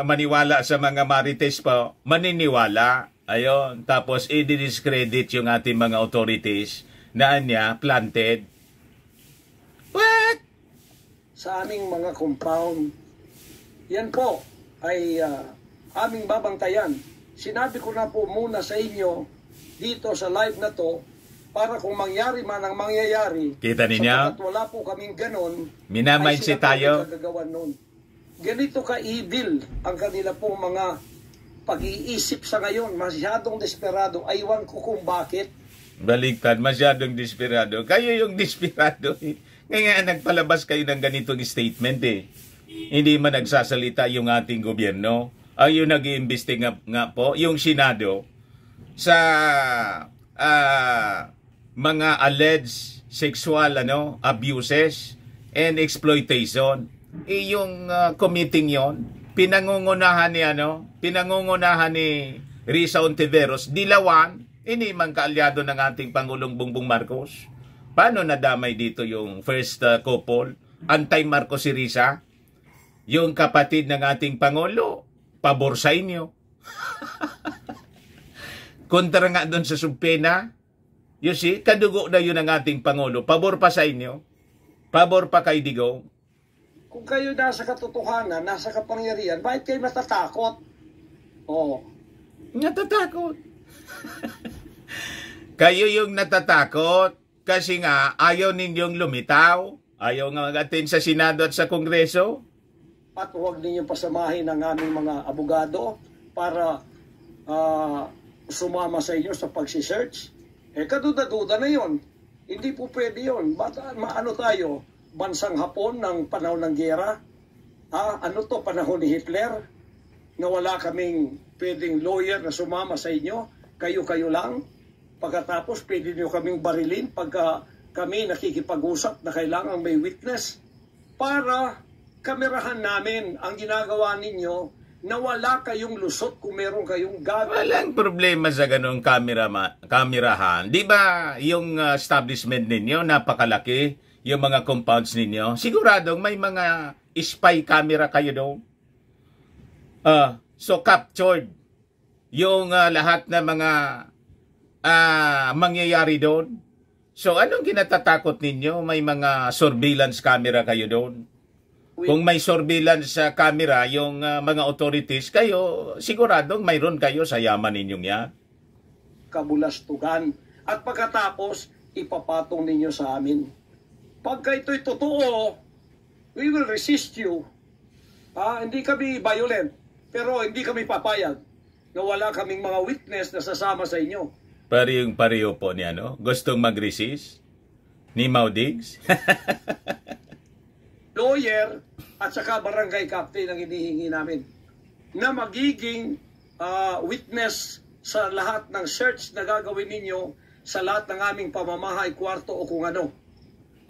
maniwala sa mga marites po, maniniwala. Ayon, tapos i-discredit yung ating mga authorities na anya planted. What? Sa aming mga compound, yan po ay aming babantayan. Sinabi ko na po muna sa inyo dito sa live na to para kung mangyari man ang mangyayari. Kita ninyo? Sapagkat wala po kaming ganon. Minamindset tayo. Ganito ka-evil ang kanila pong mga pag-iisip sa ngayon. Masyadong desperado. Aywan ko kung bakit. Baliktad, masyadong desperado. Kayo yung desperado. Ngayon nagpalabas kayo ng ganitong statement eh. Hindi man nagsasalita yung ating gobyerno. Ay yung nag-iimbestiga nga po, yung Senado, sa mga alleged sexual abuses and exploitation. Yung committing yon, pinangungunahan ni Risa Ontiveros, Dilawan, ini man kaalyado ng ating Pangulong Bongbong Marcos. Paano nadamay dito yung first couple? Anti-Marcos si Risa, yung kapatid ng ating Pangulo, pabor sa inyo. Kontra nga doon sa subpena, you see, kadugo na yun ang ating Pangulo, pabor pa sa inyo, pabor pa kay Digong. Kung kayo nasa katotohanan, nasa kapangyarihan, bakit kayo natatakot? Oo. Natatakot. Kayo yung natatakot kasi nga ayaw ninyong lumitaw, ayaw nga mag-attend sa Senado at sa Kongreso. At huwag ninyong pasamahin ang aming mga abogado para sumama sa inyo sa pagsisearch. Kaduda-duda na yon. Hindi po pwede yun. Maano tayo? Bansang Hapon ng panahon ng gera? Ano to, panahon ni Hitler? Na wala kaming pwedeng lawyer na sumama sa inyo? Kayo-kayo lang? Pagkatapos, pwede nyo kaming barilin pagka kami nakikipag-usap na kailangan may witness para kamerahan namin ang ginagawa ninyo na wala kayong lusot kung meron kayong gagawin. Walang problema sa ganong kamerahan. Di ba yung establishment ninyo napakalaki, yung mga compounds ninyo? Siguradong may mga spy camera kayo doon. So captured yung lahat na mga mangyayari doon. So anong kinatatakot ninyo? May mga surveillance camera kayo doon? Kung may surveillance camera yung mga authorities, kayo siguradong mayroon kayo sa yaman ninyong yan. Kabulastugan. At pagkatapos, ipapatong ninyo sa amin. Pagka ito'y totoo, we will resist you. Hindi kami violent, pero hindi kami papayag na wala kaming mga witness na sasama sa inyo. Pareho po niya, no? Gustong mag-resist? Ni Maudigs? Lawyer at saka barangay captain ang hinihingi namin na magiging witness sa lahat ng search na gagawin ninyo sa lahat ng aming pamamahay, kwarto o kung ano.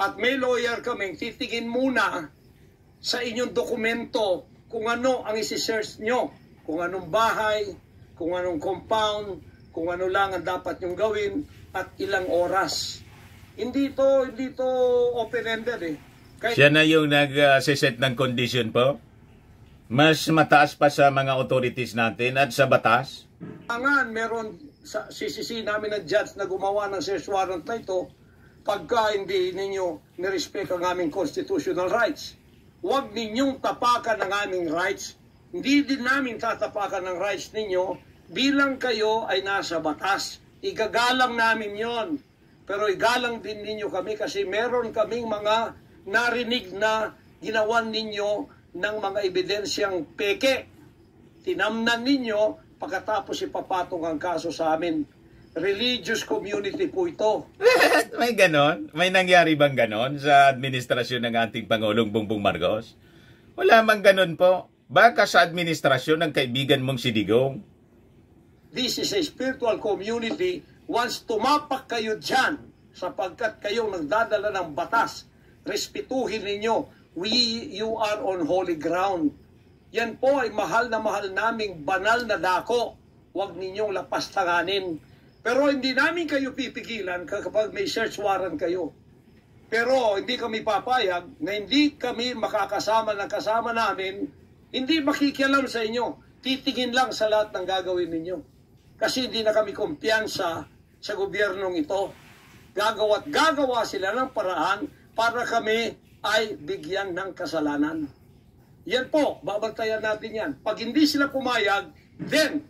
At may lawyer kaming titingin muna sa inyong dokumento kung ano ang isi-search nyo, kung anong bahay, kung anong compound, kung ano lang ang dapat nyong gawin at ilang oras. Hindi to open-ended eh. Siya na yung nag-set ng condition po? Mas mataas pa sa mga authorities natin at sa batas? Meron sisisi namin ng judge na gumawa ng search warrant na ito pagka hindi ninyo nirespect ang aming constitutional rights. Huwag ninyong tapakan ang aming rights. Hindi din namin tatapakan ang rights ninyo bilang kayo ay nasa batas. Igagalang namin yon. Pero igalang din ninyo kami kasi meron kaming mga narinig na ginawan ninyo ng mga ebidensyang peke. Tinamnan ninyo, pagkatapos ipapatong ang kaso sa amin. Religious community po ito. May ganon? May nangyari bang ganon sa administrasyon ng ating Pangulong Bongbong Marcos? Wala mang ganon po. Baka sa administrasyon ng kaibigan mong si Digong. This is a spiritual community. Once tumapak kayo dyan, sapagkat kayong nagdadala ng batas, respetuhin ninyo. You are on holy ground. Yan po ay mahal na mahal naming banal na dako. Huwag ninyong lapastanganin. Pero hindi namin kayo pipigilan kapag may search warrant kayo. Pero hindi kami papayag na hindi kami makakasama ng kasama namin Hindi makikialam sa inyo. Titingin lang sa lahat ng gagawin ninyo. Kasi hindi na kami kumpiyansa sa gobyernong ito. Gagawa sila ng paraan para kami ay bigyan ng kasalanan. Yan po, babantayan natin yan. Pag hindi sila pumayag, then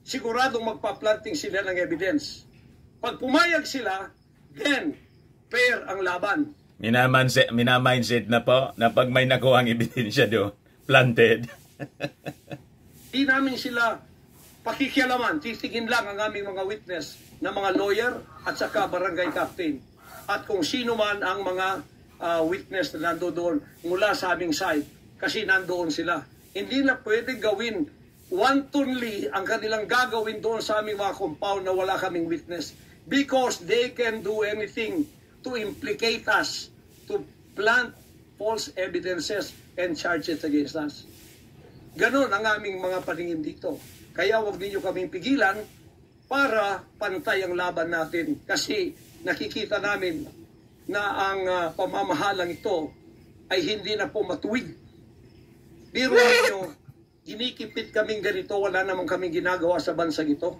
siguradong magpa-planting sila ng evidence. Pag pumayag sila, then fair ang laban. Minamindset na po na pag may nakuhang ebidensya doon, planted. Di namin sila pakikialaman, titigin lang ang aming mga witness na mga lawyer at saka barangay captain. At kung sino man ang mga witness na nandoon mula sa aming side, kasi nandoon sila. Hindi na pwede gawin wantonly ang kanilang gagawin doon sa aming mga compound na wala kaming witness. Because they can do anything to implicate us, to plant false evidences and charges against us. Ganon ang aming mga paningin dito. Kaya huwag ninyo kaming pigilan para pantay ang laban natin. Kasi nakikita namin na ang pamamahalang ito ay hindi na po matuwid. Biro ninyo, ginikipit kaming ganito, wala namang kaming ginagawa sa bansang ito.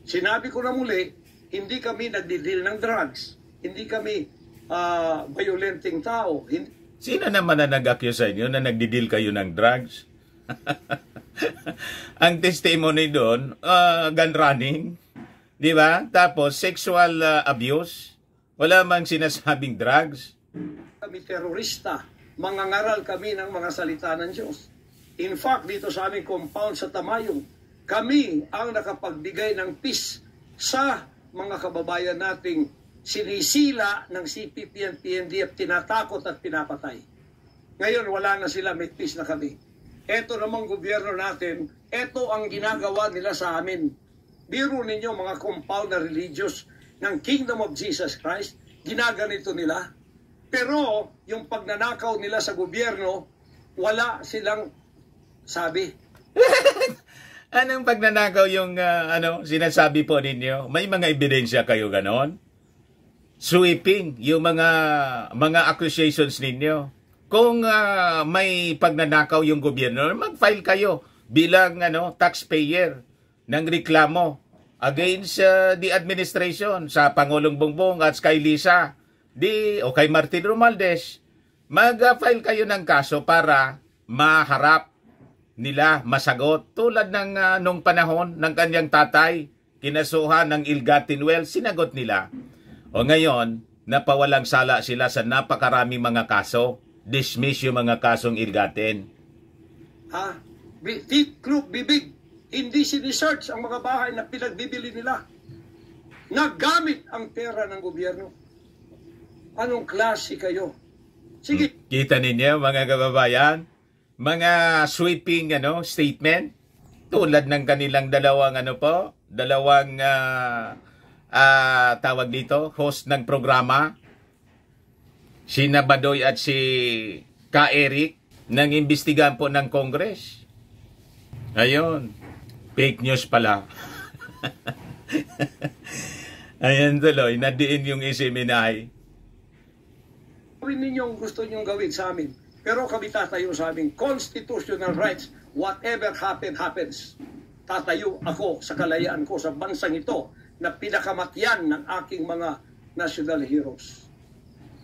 Sinabi ko na muli, hindi kami nagdidil ng drugs. Hindi kami violenting tao. Sino naman na nag-accuse sa inyo na nagdidil kayo ng drugs? Ang testimony doon, gun running, di ba? Tapos sexual abuse, wala mang sinasabing drugs. Kami terorista, mangangaral kami ng mga salita ng Diyos. In fact, dito sa aming compound sa Tamayong, kami ang nakapagbigay ng peace sa mga kababayan nating sinisila ng CPP and PNDF, tinatakot at pinapatay. Ngayon, wala na sila, may peace na kami. Ito namang gobyerno natin, ito ang ginagawa nila sa amin. Biro ninyo mga compound na religious ng Kingdom of Jesus Christ, ginaganito nila. Pero yung pagnanakaw nila sa gobyerno, wala silang sabi. Anong pagnanakaw yung sinasabi po ninyo? May mga ebidensya kayo ganon? Sweeping yung mga accusations ninyo. Kung may pagnanakaw yung gobyerno, mag-file kayo bilang taxpayer ng reklamo against the administration sa Pangulong Bongbong at kay Lisa o kay Martin Romualdez. Mag-file kayo ng kaso para maharap nila, masagot. Tulad ng nung panahon ng kanyang tatay, kinasuhan ng ill-gotten wealth, sinagot nila. O ngayon, napawalang sala sila sa napakaraming mga kaso. Dismiss yung mga kasong ill-gotten. Bibig. Hindi sinisearch ang mga bahay na pinagbibili nila. Nagamit ang pera ng gobyerno. Anong klase kayo? Sige. Kita ninyo mga kababayan, mga sweeping statement tulad ng kanilang dalawang tawag dito, host ng programa, si Badoy at si Ka Eric, nang imbestigahan po ng Congress. Ayun, fake news pala. Ayan tuloy, nadiin yung isiminay. Gawin ninyo ang gusto nyong gawin sa amin. Pero kami tatayo sa aming constitutional rights. Whatever happens. Tatayo ako sa kalayaan ko sa bansang ito na pinakamatyan ng aking mga national heroes.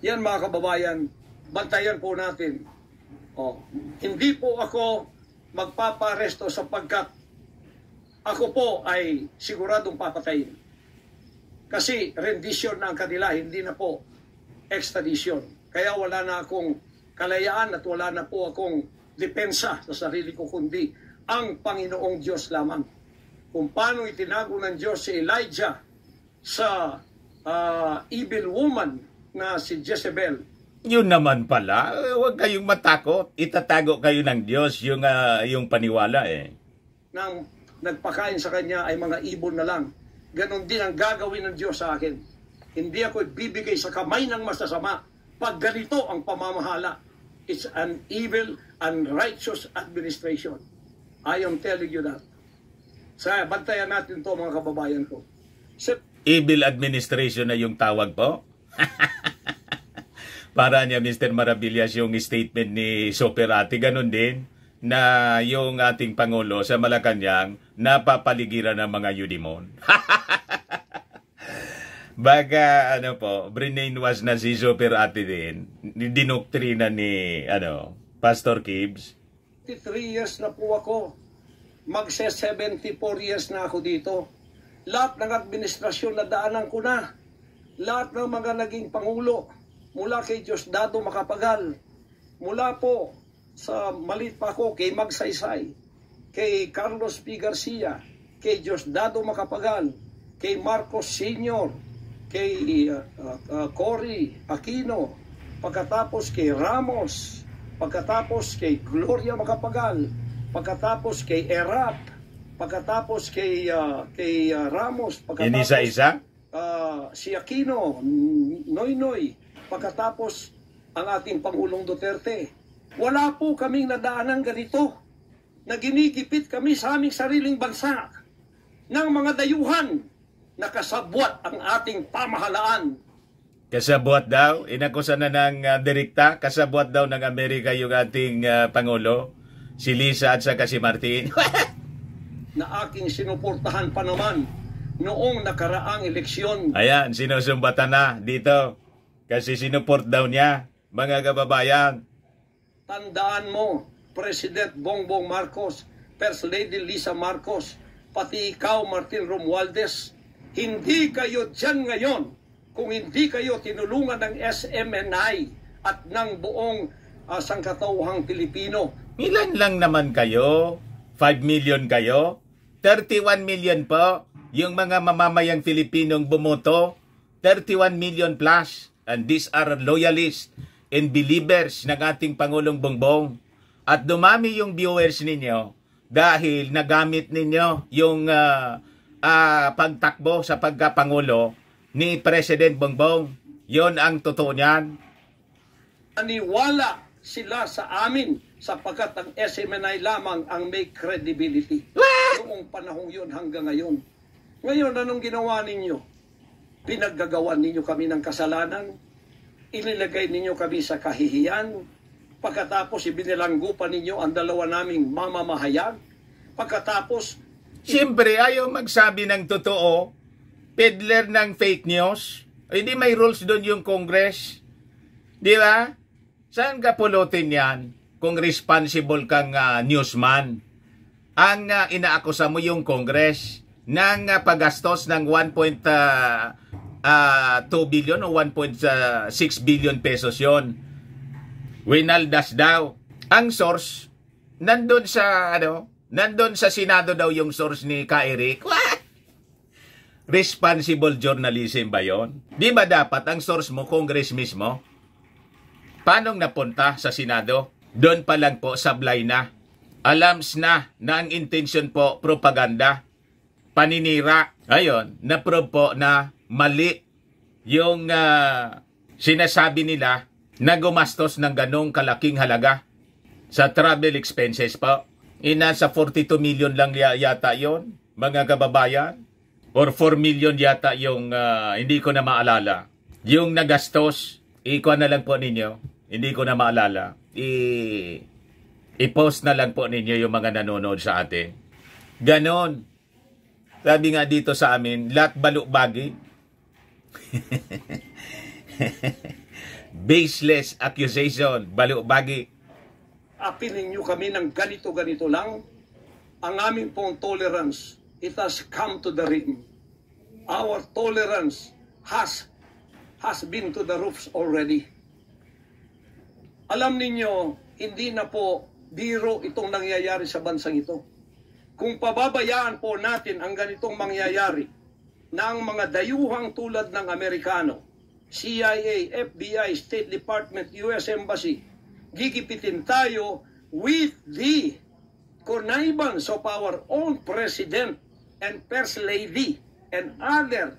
Yan mga kababayan, bantayan po natin. Hindi po ako magpaparesto sapagkat ako po ay siguradong papatayin. Kasi rendition na ang kanila, hindi na po extradition. Kaya wala na akong kalayaan at wala na po akong depensa sa sarili ko, kundi ang Panginoong Diyos lamang. Kung paano itinago ng Diyos si Elijah sa evil woman na si Jezebel. Yun naman pala, huwag kayong matakot. Itatago kayo ng Diyos yung paniwala Nang nagpakain sa kanya ay mga ibon na lang. Ganon din ang gagawin ng Diyos sa akin. Hindi ako ibibigay sa kamay ng masasama pag ganito ang pamamahala. It's an evil, unrighteous administration. I am telling you that. Bantayan natin to mga kababayan ko. Evil administration na yung tawag po? Para niya Mr. Maravillas yung statement ni Soperati, ganun din. na yung ating Pangulo sa Malacanang napapaligiran ng mga Yudimon. Baga, brainwash na si Super Ate din, dinoktrina ni, Pastor Kibbs. 3 years na po ako. Magse-74 years na ako dito. Lahat ng administrasyon na daanan ko na. Lahat ng mga naging Pangulo, mula kay Diosdado Macapagal, mula po sa maliit pa ako kay Magsaysay, kay Carlos P. Garcia, kay Diosdado Macapagal, kay Marcos Sr., kay Cory Aquino, pagkatapos kay Ramos, pagkatapos kay Gloria Macapagal, pagkatapos kay Erap, pagkatapos kay Ramos, pagkatapos Inisa-isa? Si Aquino, Noynoy, pagkatapos ang ating Pangulong Duterte. Wala po kaming nadaanan ganito na ginigipit kami sa aming sariling bansa ng mga dayuhan na kasabwat ang ating pamahalaan. Kasabwat daw? Inakusan na ng direkta? Kasabwat daw ng Amerika yung ating Pangulo? Si Lisa at saka si Martin? Na aking sinuportahan pa naman noong nakaraang eleksyon. Ayan, sinusumbatan na dito. Kasi sinuport daw niya, mga kababayan. Tandaan mo, President Bongbong Marcos, First Lady Lisa Marcos, pati ikaw, Martin Romualdez, hindi kayo dyan ngayon kung hindi kayo tinulungan ng SMNI at ng buong sangkatauhang Pilipino. Ilan lang naman kayo? 5 million kayo? 31 million po yung mga mamamayang Filipinong bumoto. 31 million plus. And these are loyalists and believers ng ating Pangulong Bongbong. At dumami yung viewers ninyo dahil nagamit ninyo yung pagtakbo sa pagkapangulo ni President Bongbong. Yon ang totoo niyan. Aniwala sila sa amin sapagkat ang SMNI lamang ang may credibility. Noong panahong yun hanggang ngayon. Ngayon, anong ginawa ninyo? Pinaggagawan ninyo kami ng kasalanan. Inilagay ninyo kami sa kahihiyan. Pagkatapos, ibinilanggo pa ninyo ang dalawa naming mamamahayag. Pagkatapos, siyempre, ayaw magsabi ng totoo. Peddler ng fake news. Hindi may rules doon yung Congress. Di ba? Saan ka pulutin yan kung responsible kang newsman? Ang inaakusa mo yung Congress ng paggastos ng 1.2 billion o 1.6 billion pesos yon. Winaldas daw. Ang source, nandun sa Senado daw yung source ni Ka Eric. What? Responsible journalism ba yon? Di ba dapat ang source mo, Congress mismo? Paano napunta sa Senado? Doon pa lang po sablay na. Alams na ang intention po propaganda. Paninira. Ayun, na-prove po na mali yung sinasabi nila na gumastos ng ganong kalaking halaga sa travel expenses po. Nasa 42 million lang yata yon, mga kababayan. Or 4 million yata yung, hindi ko na maalala. Yung nagastos, ikuha na lang po ninyo. Hindi ko na maalala. I-post na lang po ninyo yung mga nanonood sa atin. Ganon. Sabi nga dito sa amin, lahat balukbagi. Baseless accusation, balukbagi. apilin nyo kami ng ganito-ganito lang, ang aming pong tolerance, it has come to the rim. Our tolerance has been to the roofs already. Alam ninyo, hindi na po biro itong nangyayari sa bansang ito. Kung pababayaan po natin ang ganitong mangyayari ng mga dayuhang tulad ng Amerikano, CIA, FBI, State Department, US Embassy, gigipitin tayo with the connivance of our own President and First Lady and other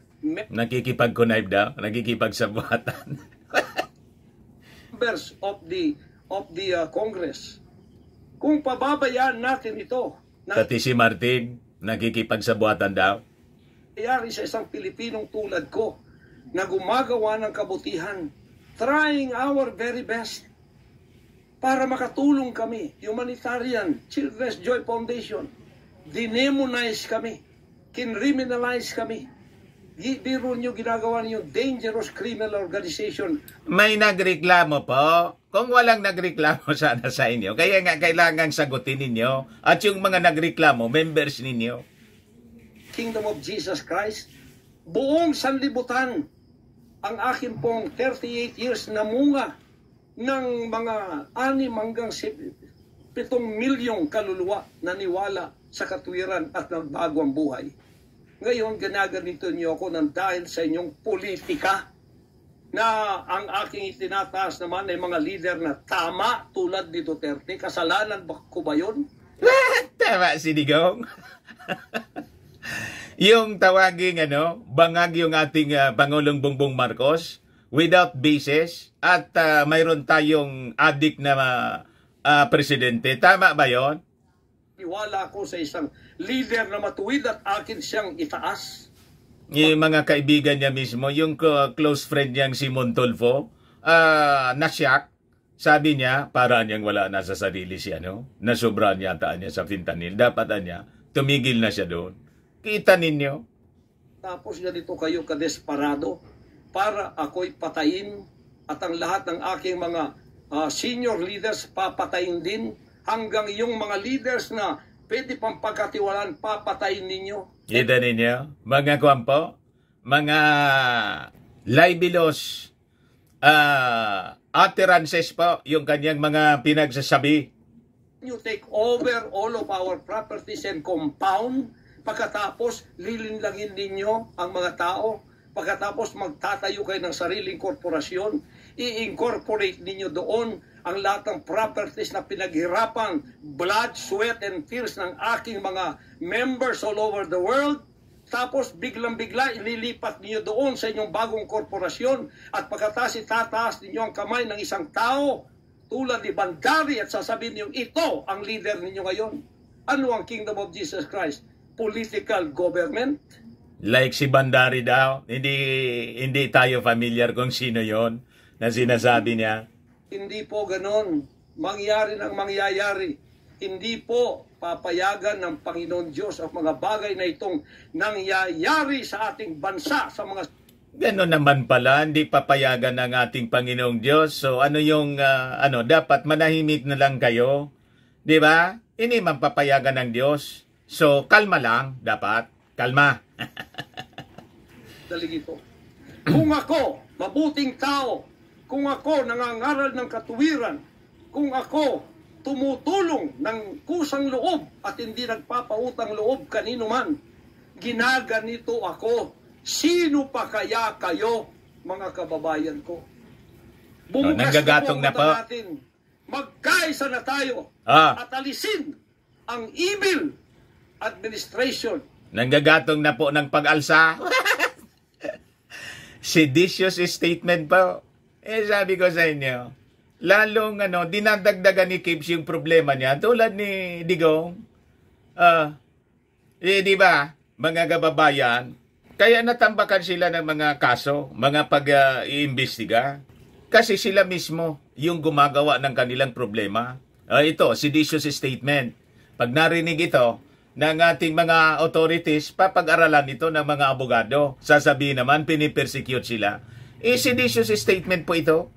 nakikipag-connive daw, nakikipagsabuatan. members of the Congress. Kung pababayaan natin ito, Pati si Martin, nakikipagsabuatan daw. nangyayari sa isang Pilipinong tulad ko na gumagawa ng kabutihan, trying our very best, para makatulong kami, humanitarian, Children's Joy Foundation, dinemonize kami, kinriminalize kami. Biro nyo, ginagawa niyo dangerous criminal organization. May nagreklamo po. Kung walang nagreklamo sana sa inyo, kaya nga kailangan sagutin ninyo. At yung mga nagreklamo, members ninyo. Kingdom of Jesus Christ, buong sanlibutan, ang akin pong 38 years na munga ng mga 6 hanggang 7 milyong kaluluwa na niwala sa katwiran at nagbago ang buhay. Ngayon, ginaganito niyo ako ng dahil sa inyong politika na ang aking itinataas naman ay mga leader na tama tulad ni Duterte. Kasalanan ba ko ba yun? Tama si Digong. Yung tawaging bangag yung ating Pangulong Bongbong Marcos without basis at mayroon tayong adik na presidente. Tama ba yon? Iwala ako sa isang leader na matuwid at akin siyang itaas. Yung mga kaibigan niya mismo, yung close friend niyang si Montolfo, nasyak. Sabi niya, para niyang wala na sa sarili siya, nasobra niya niya sa fentanyl. Dapat niya, tumigil na siya doon. Kita ninyo. Tapos ganito kayo kadesperado para ako'y patayin at ang lahat ng aking mga senior leaders papatayin din. Hanggang yung mga leaders na pwede pang pagkatiwalaan, papatayin ninyo. Kita ninyo, mga kwampo, mga libelous utterances po, yung kanyang mga pinagsasabi. You take over all of our properties and compound, pagkatapos lilinlangin ninyo ang mga tao, pagkatapos magtatayo kayo ng sariling korporasyon, i-incorporate ninyo doon ang lahat ng properties na pinaghirapan, blood, sweat, and tears ng aking mga members all over the world. Tapos biglang-bigla ililipat niyo doon sa inyong bagong korporasyon at pagkatapos itataas ninyo ang kamay ng isang tao tulad ni Bandari at sasabihin niyo, ito ang leader ninyo ngayon. Ano ang Kingdom of Jesus Christ? Political government? Like si Bandari daw, hindi tayo familiar kung sino yon na sinasabi niya. Hindi po ganon. Mangyari ng mangyayari. Hindi po papayagan ng Panginoon Diyos ang mga bagay na itong nangyayari sa ating bansa, sa mga... Ganon naman pala, hindi papayagan ng ating Panginoong Diyos. So ano yung, dapat manahimik na lang kayo. Di ba? Hindi man papayagan ng Diyos. So kalma lang, dapat. Kalma. Daligito. Kung ako, mabuting tao, kung ako nangangaral ng katuwiran, kung ako tumutulong ng kusang loob at hindi nagpapautang loob kanino man, ginaganito ako. Sino pa kaya kayo, mga kababayan ko? Bumukas na po natin. Magkaisa na tayo at alisin ang evil administration. Nanggagatong na po ng pag-alsa. Seditious statement po. Sabi ko sa inyo, lalong dinadagdagan ni Kibbs yung problema niya tulad ni Digong. Di ba, mga kababayan, kaya natambakan sila ng mga kaso, mga pag-iimbestiga. Kasi sila mismo yung gumagawa ng kanilang problema. Ito, seditious statement. Pag narinig ito ng ating mga authorities, papag-aralan ito ng mga abogado. Sasabihin naman, pinipersecute sila. Seditious statement po ito.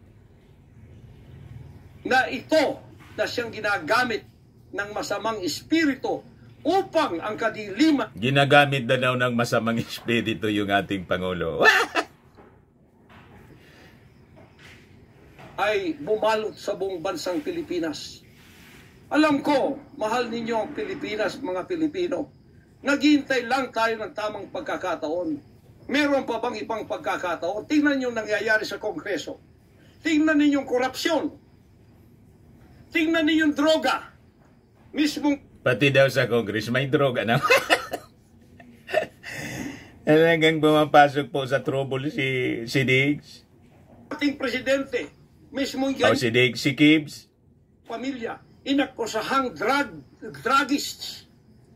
Na ito na siyang ginagamit ng masamang espiritu upang ang kadiliman. Ginagamit na daw ng masamang espiritu yung ating Pangulo. Ay bumalot sa buong bansang Pilipinas. Alam ko, mahal ninyo ang Pilipinas, mga Pilipino. Naghihintay lang tayo ng tamang pagkakataon. Meron pa bang ibang pagkakataon? Tingnan niyo nangyayari sa Kongreso. Tingnan niyo yung korupsyon. Tingnan niyo yung droga. Mismong... Pati daw sa Congress, may droga na. Hanggang bumapasok po sa trouble si Diggs. Ating presidente, mismong si Diggs, si Kibbs. Pamilya, inakusahang druggists,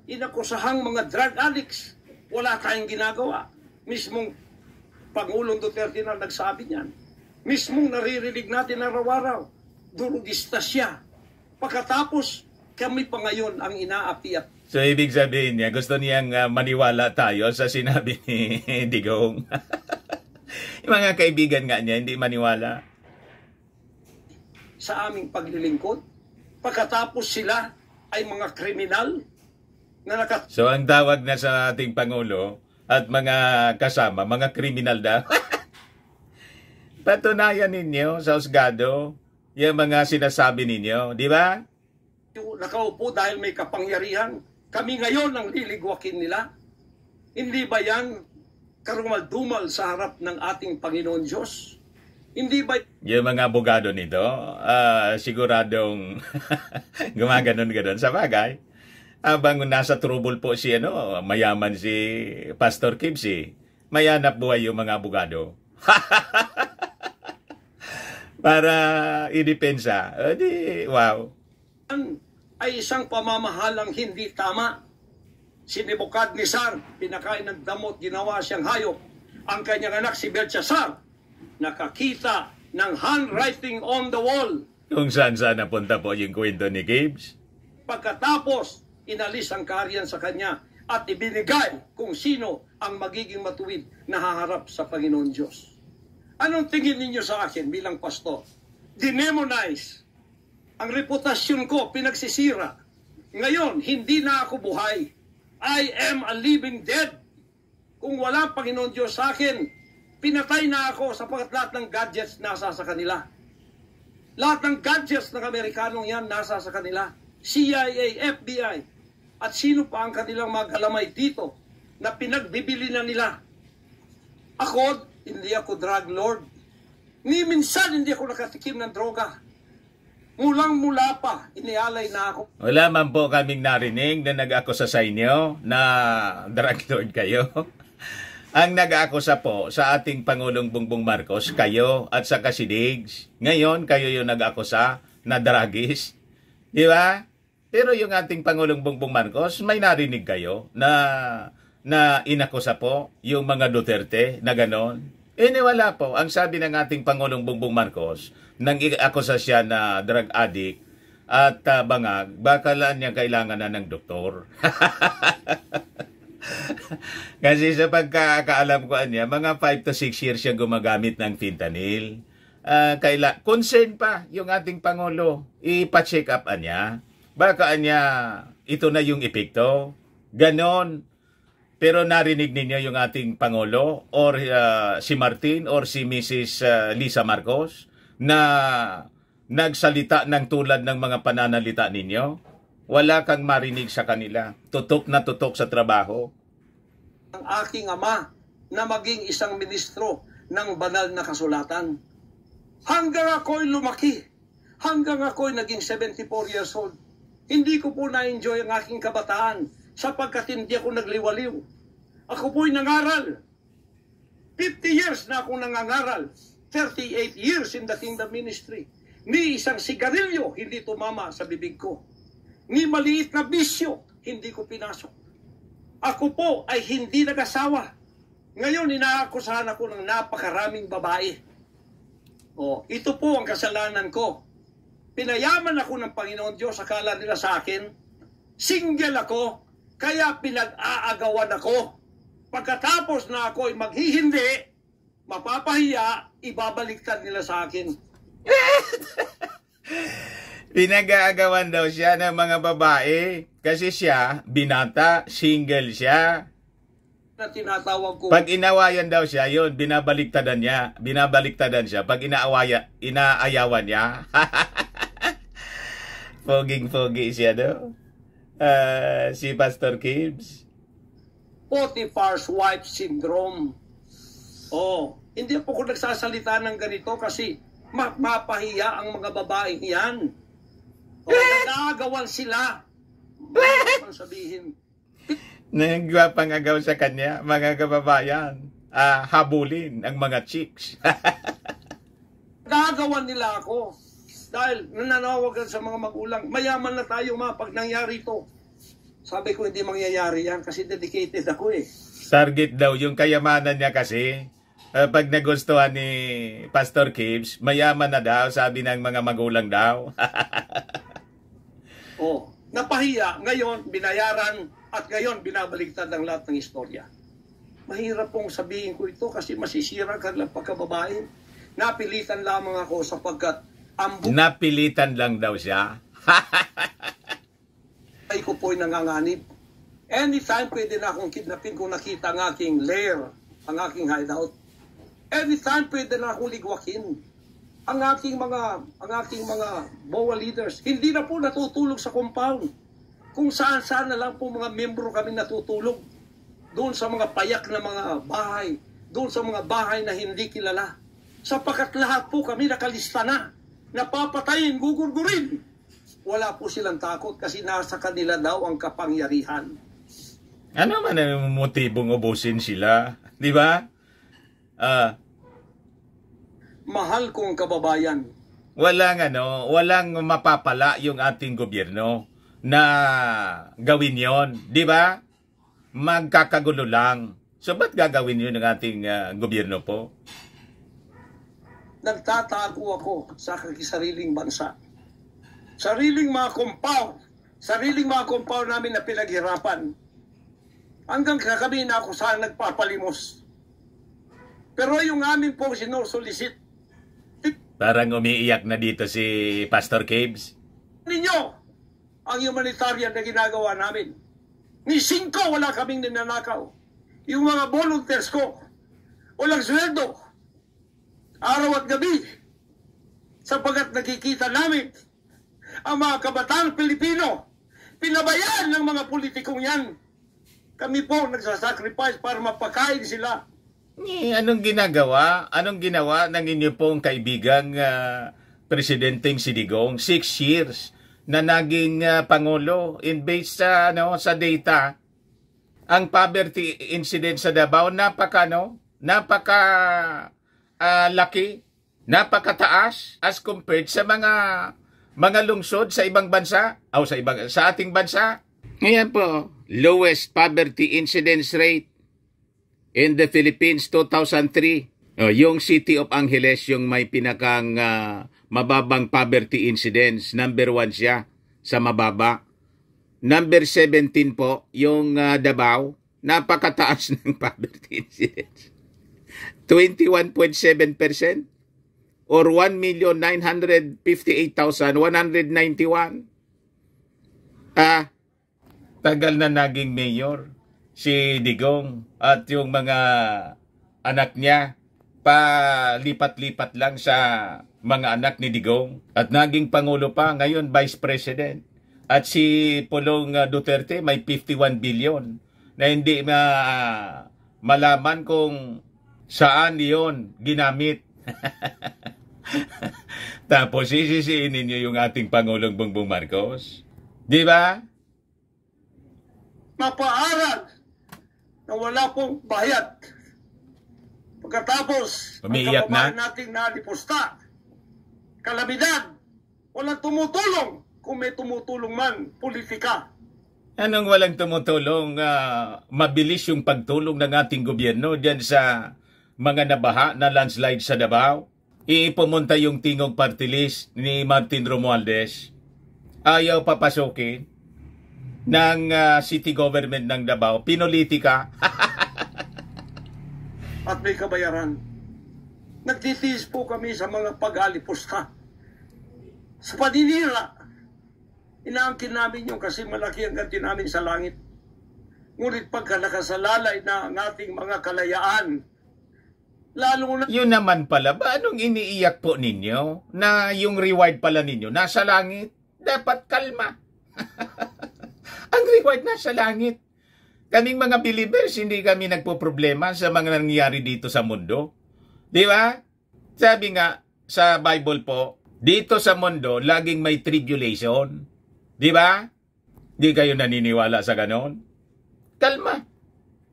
inakusahang mga drug addicts. Wala tayong ginagawa. Mismong Pangulong Duterte na nagsabi niyan. Mismong naririnig natin araw-araw. durugista siya. Pagkatapos, kami pa ngayon ang inaapi at So, ibig sabihin niya, gusto niyang maniwala tayo sa sinabi ni Digong. Yung mga kaibigan nga niya, hindi maniwala. sa aming paglilingkod. Pagkatapos sila ay mga kriminal na So, ang tawag na sa ating Pangulo at mga kasama, mga kriminal daw. Patunayan ninyo sa husgado yung mga sinasabi ninyo, di ba? nakaupo dahil may kapangyarihan. Kami ngayon ang liligwakin nila. Hindi ba yan karumal-dumal sa harap ng ating Panginoon Diyos? Hindi ba... Yung mga abogado nito, siguradong gumaganon-ganon sa bagay. Habang nasa trouble po si mayaman si Pastor Kibsi, mayanap buhay yung mga abogado. Para idepensa. Wow. Ay isang pamamahalang hindi tama. Si Nebukadnezar, pinakain ng damot, ginawa siyang hayop. Ang kanyang anak si Belshazzar, nakakita ng handwriting on the wall. Kung saan-saan napunta po yung kwento ni Gibbs. Pagkatapos, inalis ang kaharian sa kanya at ibinigay kung sino ang magiging matuwid na haharap sa Panginoon Diyos. Anong tingin ninyo sa akin bilang pastor? Dinemonize. Ang reputasyon ko pinagsisira. Ngayon, hindi na ako buhay. I am a living dead. Kung wala Panginoon Diyos sa akin, pinatay na ako sapagkat lahat ng gadgets nasa sa kanila. Lahat ng gadgets ng Amerikanong yan nasa sa kanila. CIA, FBI, at sino pa ang kanilang mga galamay dito na pinagbibili na nila. Ako, hindi ako drug lord. Ni minsan hindi ako nakatikim ng droga. Mulang-mula pa, inialay na ako. Wala man po kaming narinig na nag-akusa sa inyo na drug lord kayo. Ang nag-akusa po sa ating Pangulong Bongbong Marcos, kayo at sa Kasidigs. Ngayon, kayo yung nag-akusa na drugist. Di ba? Pero yung ating Pangulong Bongbong Marcos, may narinig kayo na inakusa po yung mga Duterte na ganon. Wala po. Ang sabi ng ating Pangulong Bongbong Marcos, nang i-akusa siya na drug addict at bangag, bakalan niya kailangan na ng doktor. Kasi sa pagkakaalam ko niya, mga 5 to 6 years siya gumagamit ng fentanyl. Concern pa yung ating Pangulo, ipa-check up niya. Baka niya, ito na yung epekto. Ganon. Pero narinig ninyo yung ating Pangulo or si Martin or si Mrs. Lisa Marcos na nagsalita ng tulad ng mga pananalita ninyo? Wala kang marinig sa kanila. Tutok na tutok sa trabaho. Ang aking ama na maging isang ministro ng banal na kasulatan. Hanggang ako'y lumaki, hanggang ako'y naging 74 years old, hindi ko po na-enjoy ang aking kabataan sapagkat hindi ako nagliwaliw. Ako po'y nangaral. 50 years na akong nangangaral. 38 years in the kingdom ministry. Ni isang sigarilyo hindi tumama sa bibig ko. Ni maliit na bisyo hindi ko pinasok. Ako po ay hindi nag-asawa. Ngayon, inaakusahan ako ng napakaraming babae. Ito po ang kasalanan ko. Pinayaman ako ng Panginoon Diyos, akala nila sa akin, single ako, kaya pinag-aagawan ako. Pagkatapos na ako ay maghihindi, mapapahiya, ibabaliktad nila sa akin. Pinag-aagawan daw siya ng mga babae kasi siya, binata, single siya. Na tinatawag ko. Pag inawayan daw siya, yun, binabaliktadan siya. Pag inaayawan niya, foging-fogi siya, no? Si Pastor Gibbs. Potiphar's wife syndrome. Hindi po ko nagsasalita ng ganito kasi mapahiya ang mga babaeng yan. Nagagawan sila. Ano sabihin? Nagpangagaw sa kanya, mga kababayan. Habulin ang mga chicks. Nagagawan nila ako. Dahil nananawagan sa mga magulang, mayaman na tayo pag nangyari ito. Sabi ko, hindi mangyayari yan kasi dedicated ako eh. Target daw yung kayamanan niya kasi. Pag nagustuhan ni Pastor Kibs, mayaman na daw, sabi ng mga magulang daw. Oh, napahiya, ngayon binayaran at ngayon binabaligtad ang lahat ng istorya. Mahirap pong sabihin ko ito kasi masisira ka lang pagkababae. Napilitan lamang ako sapagkat ang Napilitan lang daw siya. buhay ko po'y nanganganib. Anytime pwede na akong kidnapin kung nakita ang aking lair, ang aking hideout. Anytime pwede na akong ligwakin. Ang aking mga BOA leaders, hindi na po natutulog sa compound. Kung saan-saan na lang po mga membro kami natutulog. Doon sa mga payak na mga bahay, doon sa mga bahay na hindi kilala. Sapagkat lahat po kami nakalista na, napapatayin, gugurgurin. Wala po silang takot kasi nasa kanila daw ang kapangyarihan. Ano man ang motibong ubusin sila? Di ba? Mahal kong kababayan. Walang mapapala yung ating gobyerno na gawin yon, di ba? Magkakagulo lang. So ba't gagawin yun ng ating gobyerno po? Nagtatago ako sa sariling bansa. Sariling mga compound namin na pinaghirapan. Hanggang kami na ako saan nagpapalimos. Pero yung amin pong sinusulisit, Parang umiiyak na dito si Pastor Kibs. Ninyo ang humanitarian na ginagawa namin. Ni 5 wala kaming ninanakaw. Yung mga volunteers ko, walang sweldo. Araw at gabi. Sapagkat nakikita namin ang mga kabataang Pilipino, pinabayaan ng mga politikong yan. Kami po nagsasacrifice para mapakain sila. Anong ginagawa? Anong ginawa ng inyo pong kaibigang Presidenteng si Digong? 6 years na naging Pangulo in based sa data. Ang poverty incidence sa Davao laki, napakataas as compared sa mga lungsod sa ibang bansa o sa ating bansa. Ngayon po, lowest poverty incidence rate in the Philippines 2003. Yung City of Angeles yung may pinakang mababang poverty incidence. Number 1 siya sa mababa. Number 17 po yung Davao. Napakataas ng poverty incidence. 21.7% or 1,958,191. Tagal na naging mayor si Digong at yung mga anak niya palipat-lipat lang sa mga anak ni Digong at naging Pangulo pa, ngayon Vice President. At si Pulong Duterte may 51 billion na hindi malaman kung saan iyon ginamit. Tapos sisisiin ninyo yung ating Pangulong Bongbong Marcos. Di ba? Mapaaral na wala pong bayad. Pagkatapos, umiiyak ang nating nalipusta, kalamidad, walang tumutulong. Kung may tumutulong man, politika. Anong walang tumutulong? Mabilis yung pagtulong ng ating gobyerno dyan sa mga nabaha na landslide sa Davao. Ipumunta yung Tingog Party List ni Martin Romualdez. Ayaw papasukin ng city government ng Davao. Pinolitika. At may kabayaran. Nagtitiis po kami sa mga pag-alipusta. Sa paninira, inaangkin namin yung kasi malaki ang ganti namin sa langit. Ngunit pagka nakasalalay na ang ating mga kalayaan, lalo na... Yun naman pala, ba anong iniiyak po ninyo? Na yung reward pala ninyo nasa langit? Dapat kalma. Ang reward nasa langit. Kaming mga believers, hindi kami nagpo-problema sa mga nangyayari dito sa mundo. Di ba? Sabi nga sa Bible po, dito sa mundo, laging may tribulation. Di ba? Di kayo naniniwala sa ganon? Kalma.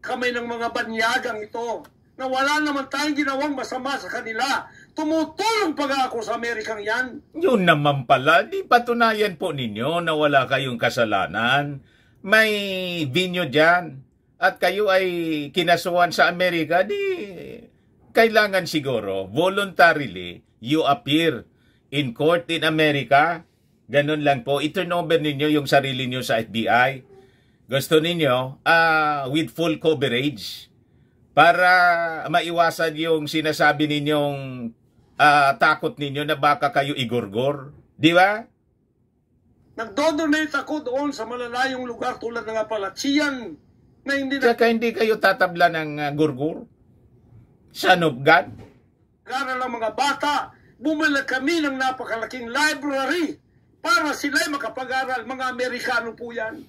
Kami ng mga banyagang ito na wala naman tayong ginawang masama sa kanila. Tumutulong pa ako sa Amerikang yan. Yun naman pala, di patunayan po ninyo na wala kayong kasalanan. May vinyo dyan. At kayo ay kinasuhan sa Amerika, di kailangan siguro, voluntarily, you appear in court in America. Ganun lang po. I-turn over ninyo yung sarili nyo sa FBI. Gusto ninyo, with full coverage, para maiwasan yung sinasabi ninyong takot ninyo na baka kayo igorgor. Di ba? Nagdodonate ako doon sa malalayong lugar tulad ng Apalachian na hindi na... Tsaka hindi kayo tatabla ng gurgur. Son of God. Gara ng mga bata, bumili kami ng napakalaking library para sila'y makapag-aral. Mga Amerikano po yan.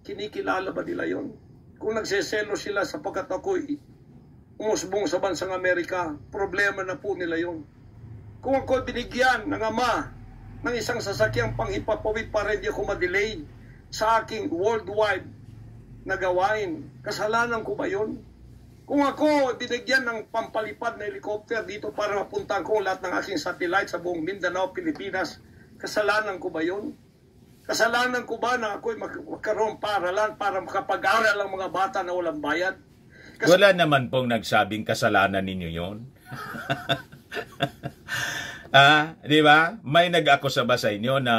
Kinikilala ba nila yon? Kung nagseselo sila sapagkat ako'y umusbong sa bansang Amerika, problema na po nila yon. Kung ako'y binigyan ng ama ng isang sasakyang panghipapawid para hindi ako madelay sa aking worldwide na gawain, kasalanan ko ba yun? Kung ako binigyan ng pampalipad na helicopter dito para mapuntahan ko lahat ng aking satellite sa buong Mindanao, Pilipinas, kasalanan ko ba yun? Kasalanan ko ba na ako'y magkaroon paralan para makapag-aral ang mga bata na walang bayad? Wala naman pong nagsabing kasalanan ninyo yon. Di ba? May nag-akusa ba sa inyo na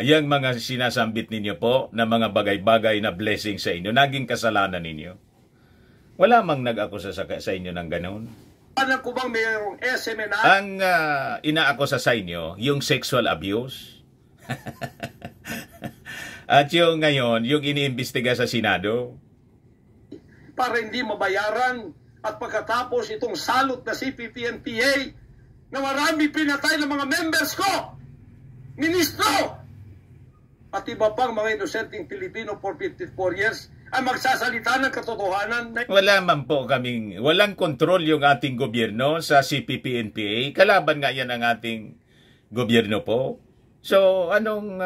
yung mga sinasambit ninyo po na mga bagay-bagay na blessing sa inyo, naging kasalanan ninyo? Wala mang nag-akusa sa inyo ng ganun. Ano ko bang mayroong SMNI? Ang inaakusa sa inyo, yung sexual abuse. At yung ngayon, yung iniimbestiga sa Senado. Para hindi mabayaran at pagkatapos itong salot na CPP-NPA na marami pinatay ng mga members ko, ministro, at iba pang mga inosenteng Pilipino for 54 years ay magsasalita ng katotohanan. Wala man po kaming, walang kontrol yung ating gobyerno sa CPP-NPA. Kalaban nga yan ang ating gobyerno po. So, anong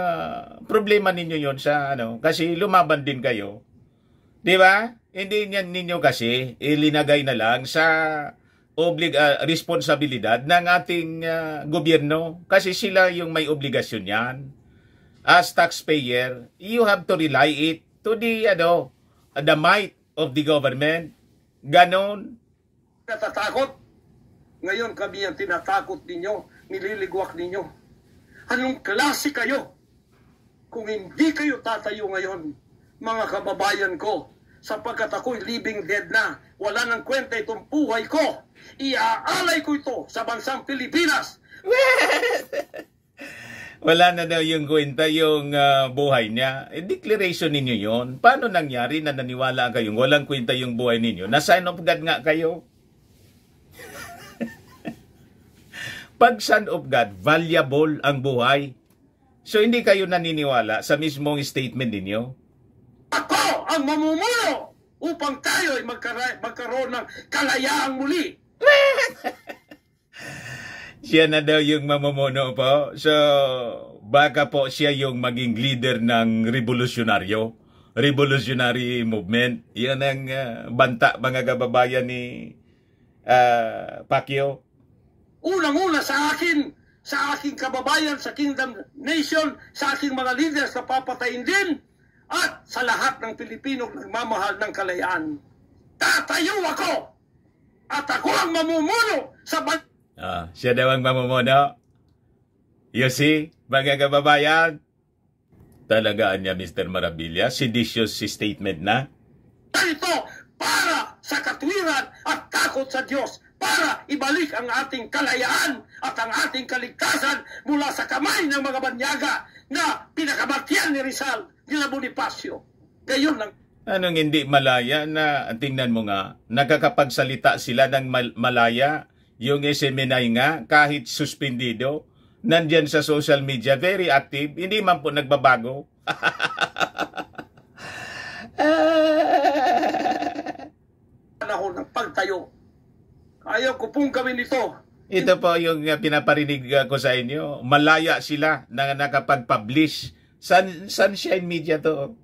problema ninyo yon sa Kasi lumaban din kayo. Di ba? Hindi niyan ninyo kasi ilinagay na lang sa responsibilidad ng ating gobyerno kasi sila yung may obligasyon yan. As taxpayer, you have to rely it to the might of the government. Ganon. Natatakot. Ngayon kami ang tinatakot ninyo, nililigwak ninyo. Anong klase kayo? Kung hindi kayo tatayo ngayon, mga kababayan ko, sapagkat ako'y living dead na, wala nang kwenta itong buhay ko, iaalay ko ito sa bansang Pilipinas. Wala na daw yung kwenta yung buhay niya. Declaration ninyo yon. Paano nangyari na naniwala kayong walang kwenta yung buhay ninyo? Na sign of God nga kayo. Pag son of God, valuable ang buhay. So hindi kayo naniniwala sa mismong statement ninyo? Ako ang mamumuno upang tayo ay magkaroon ng kalayaang muli. Siya na daw yung mamumuno po. So, baka po siya yung maging leader ng revolutionary movement. Yan ang banta mga kababayan ni Pacquiao. Unang-una sa aking kababayan, sa Kingdom Nation, sa aking mga leaders na papatayin din, at sa lahat ng Pilipino nagmamahal ng kalayaan. Tatayo ako! At ako ang mamumuno sa siya daw ang mamumuno. You see, mga kababayan, talagaan niya Mr. Marabilia, seditious statement na. Ito para sa katwiran at takot sa Diyos, para ibalik ang ating kalayaan at ang ating kaligtasan mula sa kamay ng mga banyaga na pinakamatyan ni Rizal, nila Bonifacio. Gayon lang. Anong hindi malaya na, tingnan mo nga, nakakapagsalita sila ng malaya, yung SMNI nga, kahit suspendido, nandyan sa social media, very active, hindi man po nagbabago. Panahon ng pagtayo. Ayaw ko pong gawin ito. Ito po yung pinaparinig ko sa inyo. Malaya sila na nakapag-publish. Sunshine Media to.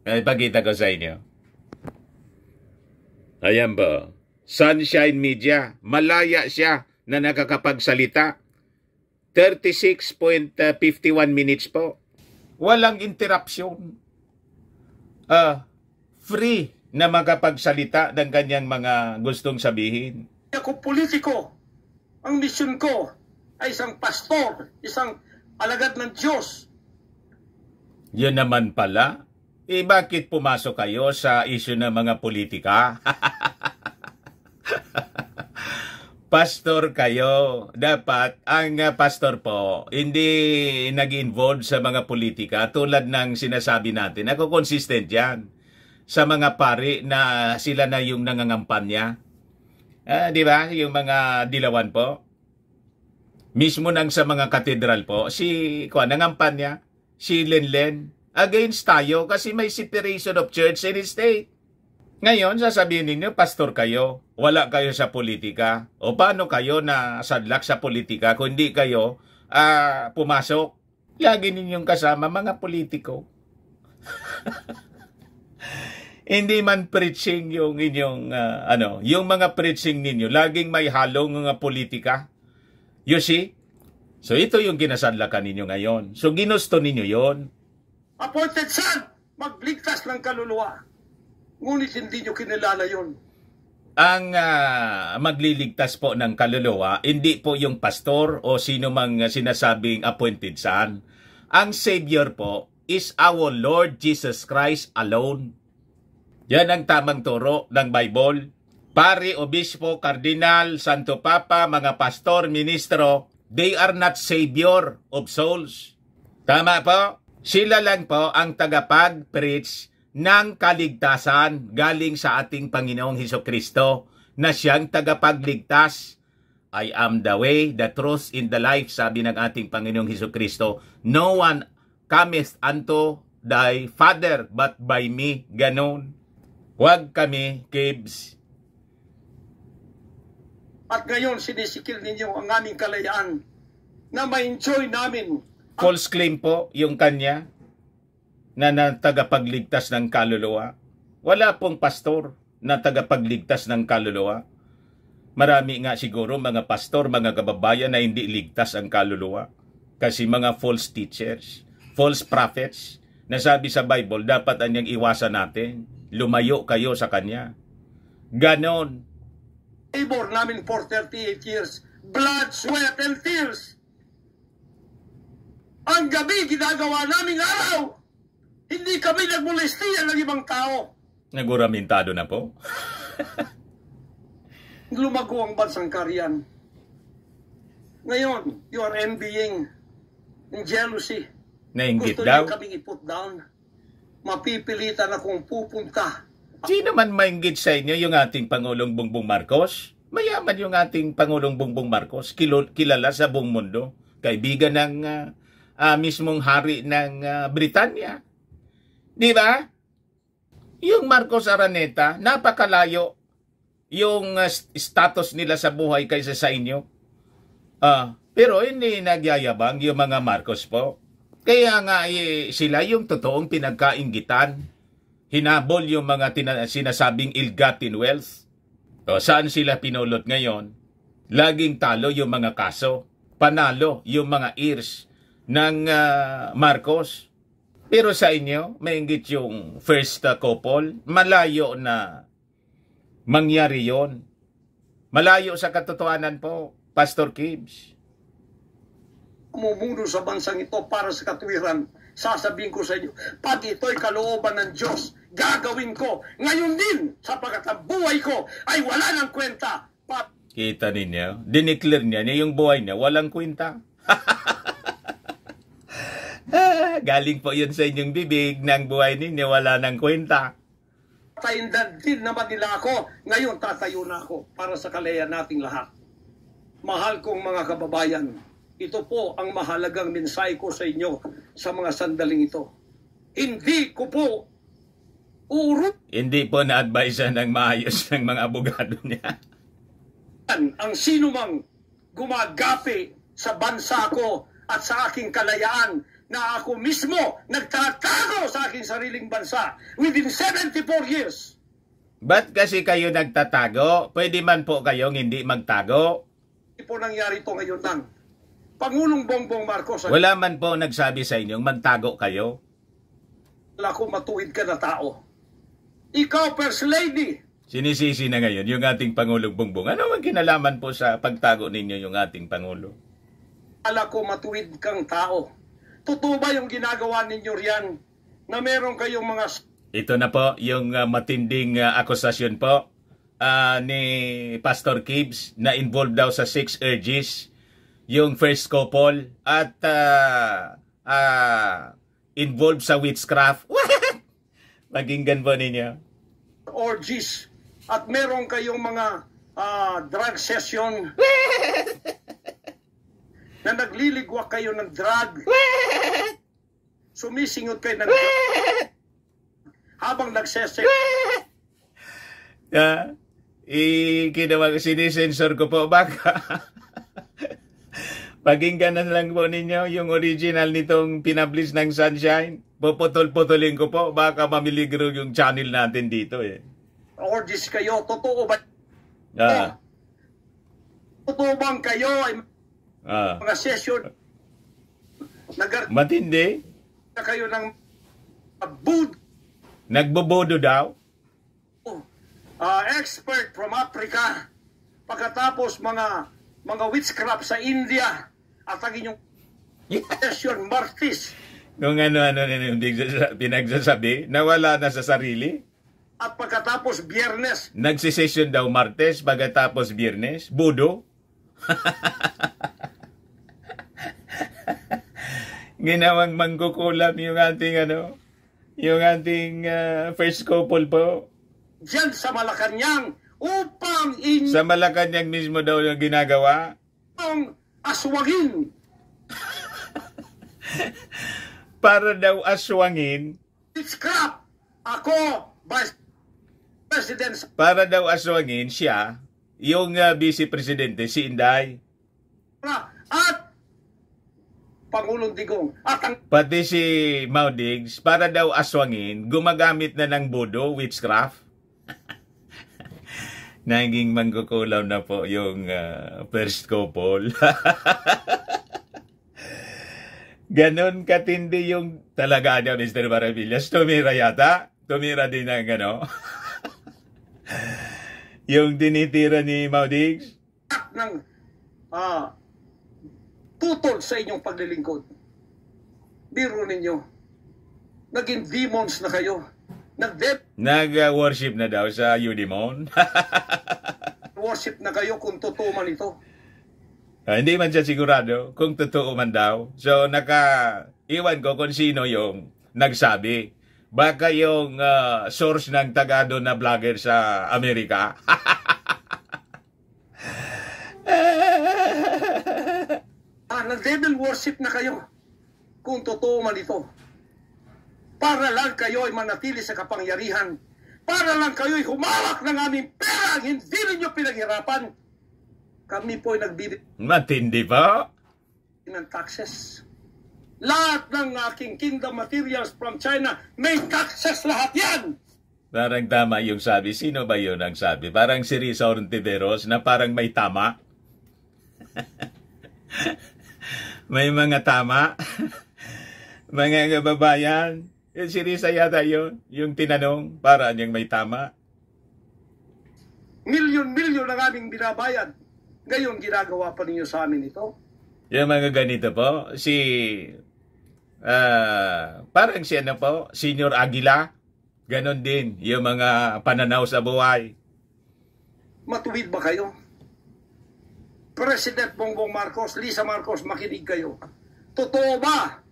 Pagkita ko sa inyo. Ayan po. Sunshine Media. Malaya siya na nakakapagsalita. 36.51 minutes po. Walang interruption. Free na makapagsalita ng kanyang mga gustong sabihin. Ako politiko. Ang misyon ko ay isang pastor, isang alagad ng Diyos. Yun naman pala. Bakit pumasok kayo sa issue ng mga politika? Pastor kayo. Dapat ang pastor po hindi nag-involve sa mga politika tulad ng sinasabi natin. Ako consistent yan sa mga pari na sila na yung nangangampanya. Di ba? Yung mga dilawan po. Mismo nang sa mga katedral po, nangampanya, si Lenlen, against tayo kasi may separation of church and state. Ngayon, sasabihin ninyo, pastor kayo, wala kayo sa politika. O paano kayo na sadlak sa politika kung hindi kayo pumasok? Lagi ninyong kasama mga politiko. Hindi man preaching yung inyong, yung mga preaching ninyo, laging may halong mga politika. You see? So ito yung ginasadlakan ninyo ngayon. So ginusto ninyo yon. Appointed son, magligtas ng kaluluwa. Ngunit hindi nyo kinilala yon. Ang magliligtas po ng kaluluwa, hindi po yung pastor o sino mang sinasabing appointed son. Ang Savior po is our Lord Jesus Christ alone. Yan ang tamang turo ng Bible. Pari, obispo, kardinal, santo papa, mga pastor, ministro, they are not savior of souls. Tama po? Sila lang po ang tagapag-preach ng kaligtasan galing sa ating Panginoong Hesukristo na siyang tagapagligtas. I am the way, the truth, and the life, sabi ng ating Panginoong Hesukristo. No one cometh unto thy Father but by me. Ganon. Huwag kami, Kibs. At ngayon, sinisikil ninyo ang aming kalayaan na ma-enjoy namin. False claim po yung kanya na tagapagligtas ng kaluluwa. Wala pong pastor na tagapagligtas ng kaluluwa. Marami nga siguro mga pastor, mga kababayan na hindi ligtas ang kaluluwa. Kasi mga false teachers, false prophets, na sabi sa Bible, dapat anyang iwasan natin. Lumayo kayo sa kanya. Ganon. Labor namin for 38 years. Blood, sweat, and tears. Ang gabi, ginagawa naming araw. Hindi kami nagmolestiya ng ibang tao. Naguramentado na po. Lumago ang bansang Karian. Ngayon, you are envying and jealousy. Nainggit Gusto daw. niyo kaming i-put down. Mapipilitan akong pupunta. Sino man mainggit sa inyo yung ating Pangulong Bongbong Marcos? Mayaman yung ating Pangulong Bongbong Marcos. Kilala sa buong mundo. Kaibigan ng mismong hari ng Britanya. Di ba? Yung Marcos Araneta, napakalayo yung status nila sa buhay kaysa sa inyo. Pero hindi nagyayabang yung mga Marcos po. Kaya nga sila yung totoong pinagkainggitan. Hinabol yung mga sinasabing ill-gotten wealth. O, saan sila pinulot ngayon? Laging talo yung mga kaso. Panalo yung mga ears ng Marcos. Pero sa inyo, mainggit yung first couple. Malayo na mangyari yon. Malayo sa katotohanan po, Pastor Kibs. Mumuno sa bansang ito para sa katwiran. Sasabihin ko sa inyo, pag ito'y kalooban ng Diyos, gagawin ko ngayon din sapagkat ang buhay ko ay wala ng kwenta. Kita ninyo, dineclare niya yung buhay niya, walang kwenta. Galing po yun sa inyong bibig ng buhay ninyo, wala ng kwenta. Taindan din naman nila ako, ngayon tatayo na ako para sa kalayan nating lahat. Mahal kong mga kababayan, ito po ang mahalagang mensahe ko sa inyo sa mga sandaling ito. Hindi ko po Hindi po na-advise ng maayos ng mga abogado niya. Ang sino mang gumagapi sa bansa ko at sa aking kalayaan na ako mismo nagtatago sa aking sariling bansa within 74 years. Ba't kasi kayo nagtatago? Pwede man po kayong hindi magtago. Hindi po nangyari ito ngayon lang. Pangulong Bongbong Marcos. Wala man po nagsabi sa inyong magtago kayo. Wala ko matuwid ka na tao. Ikaw, First Lady. Sinisisi na ngayon yung ating Pangulong Bongbong. Ano ang kinalaman po sa pagtago ninyo yung ating Pangulo? Ala ko matuwid kang tao. Totoo ba yung ginagawa ninyo riyan na meron kayong mga... Ito na po yung matinding akusasyon po ni Pastor Gibbs na involved daw sa 6 urges, yung first couple at involved sa witchcraft. What? Pakinggan po ninyo. Orgies at meron kayong mga drug session na nagliligwak kayo ng drug. Sumisingot kayo ng drug habang nagsesek. Sinisensor ko po baka. Pakinggan na lang po ninyo yung original nitong pinablish ng Sunshine. Puputol-putulin ko po, baka mamiligro yung channel natin dito eh. Orgies kayo, totoo ba? Totoo bang kayo ay mga session matindi? Na kayo ng bud? Nagbobodo daw? Expert from Africa. Pagkatapos mga witchcraft sa India at ang inyong session Martis. Kung ano-ano pinagsasabi, nawala na sa sarili. At pagkatapos Biyernes. Nagsisession daw Martes, pagkatapos Biyernes. Budo. Ginawang mangkukulam yung ating first couple po. Diyan sa Malacanang upang sa Malacanang mismo daw yung ginagawa. Aswangin. Para daw aswangin. Scrap. Ako, Vice President. Para daw aswangin siya, yung Vice Presidente, si Inday. At Pangulong Digong. At pati si Maudigs, para daw aswangin, gumagamit na ng budo, witchcraft. Naging manggukulaw na po yung first couple. Ganon katindi yung talaga niya, Mr. Maravillas. Tumira yata. Tumira din ang yung tinitira ni Maudigs. Ng tutol sa inyong paglilingkod. Biro ninyo. Naging demons na kayo. Nag-worship na daw sa Udemon. Worship na kayo kung totoo man ito. Hindi man siya sigurado kung totoo man daw. So, iwan ko kung sino yung nagsabi. Baka yung source ng tagado na vlogger sa Amerika. Nag-devil worship na kayo kung totoo man ito. Para lang kayo ay manatili sa kapangyarihan. Para lang kayo ay humawak ng aming pera. Hindi ninyo pinaghirapan. Kami po ay nagbibigay matindi ba? ng taxes. Lahat ng aking kingdom materials from China, may taxes lahat yan. Parang tama yung sabi. Sino ba yun ang sabi? Parang si Risa Ortiveros na parang may tama. May mga tama. Mga kababayan. Si Risa yata yun. Yung tinanong, parang yung may tama. Milyon-milyon ang aming binabayad. Ngayon, ginagawa pa ninyo sa amin ito. Yung mga ganito po, parang si po, Senior Aguila, ganon din, yung mga pananaw sa buhay. Matuwid ba kayo? President Bongbong Marcos, Lisa Marcos, makinig kayo. Totoo ba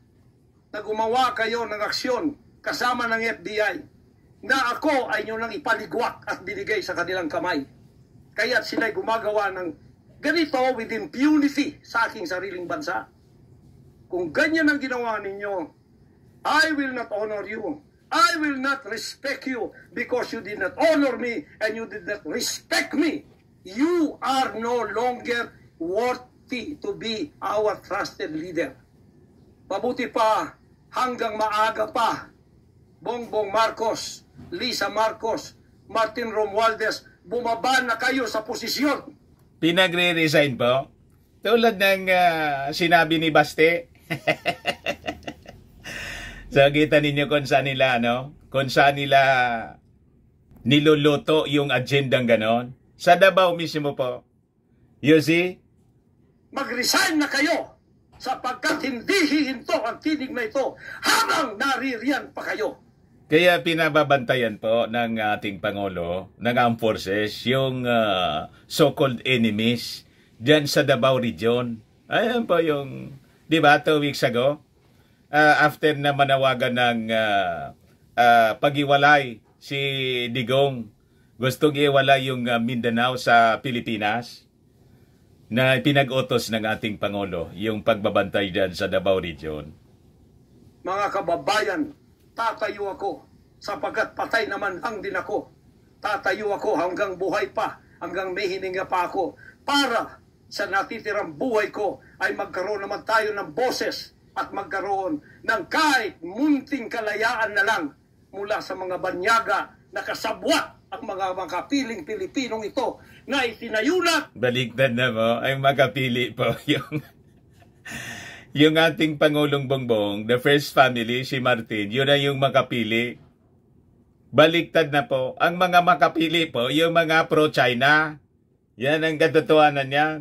na gumawa kayo ng aksyon kasama ng FBI na ako ay nyo nang ipaligwak at binigay sa kanilang kamay? Kaya't sila'y gumagawa ng ganito with impunity sa aking sariling bansa. Kung ganyan ang ginawa ninyo, I will not honor you. I will not respect you because you did not honor me and you did not respect me. You are no longer worthy to be our trusted leader. Mabuti pa, hanggang maaga pa, Bongbong Marcos, Lisa Marcos, Martin Romualdez, bumaba na kayo sa posisyon. Pinagre-resign po? Tulad ng sinabi ni Baste. So, kita ninyo kung saan nila, kung saan nila niluluto yung agendang ganon. Sa Davao mismo po. You see? Mag-resign na kayo sapagkat hindi hihinto ang tinig na ito habang naririyan pa kayo. Kaya pinababantayan po ng ating Pangulo, ng Armed Forces, yung so-called enemies dyan sa Davao Region. Ayan po yung, di ba, 2 weeks ago, after na manawagan ng pag-iwalay si Digong, gustong iwalay yung Mindanao sa Pilipinas, na pinag-utos ng ating Pangulo, yung pagbabantay dyan sa Davao Region. Mga kababayan, tatayo ako sapagkat patay naman ang din ako. Tatayo ako hanggang buhay pa, hanggang may hininga pa ako para sa natitirang buhay ko ay magkaroon naman tayo ng boses at magkaroon ng kahit munting kalayaan na lang mula sa mga banyaga na kasabwat ang mga makapiling Pilipinong ito na itinayulat. Baligtad na mo, ay makapili po yung ating Pangulong Bongbong, the first family, si Martin, yun na yung makapili. Baligtad na po. Ang mga makapili po, yung mga pro-China. Yan ang katotohanan yan.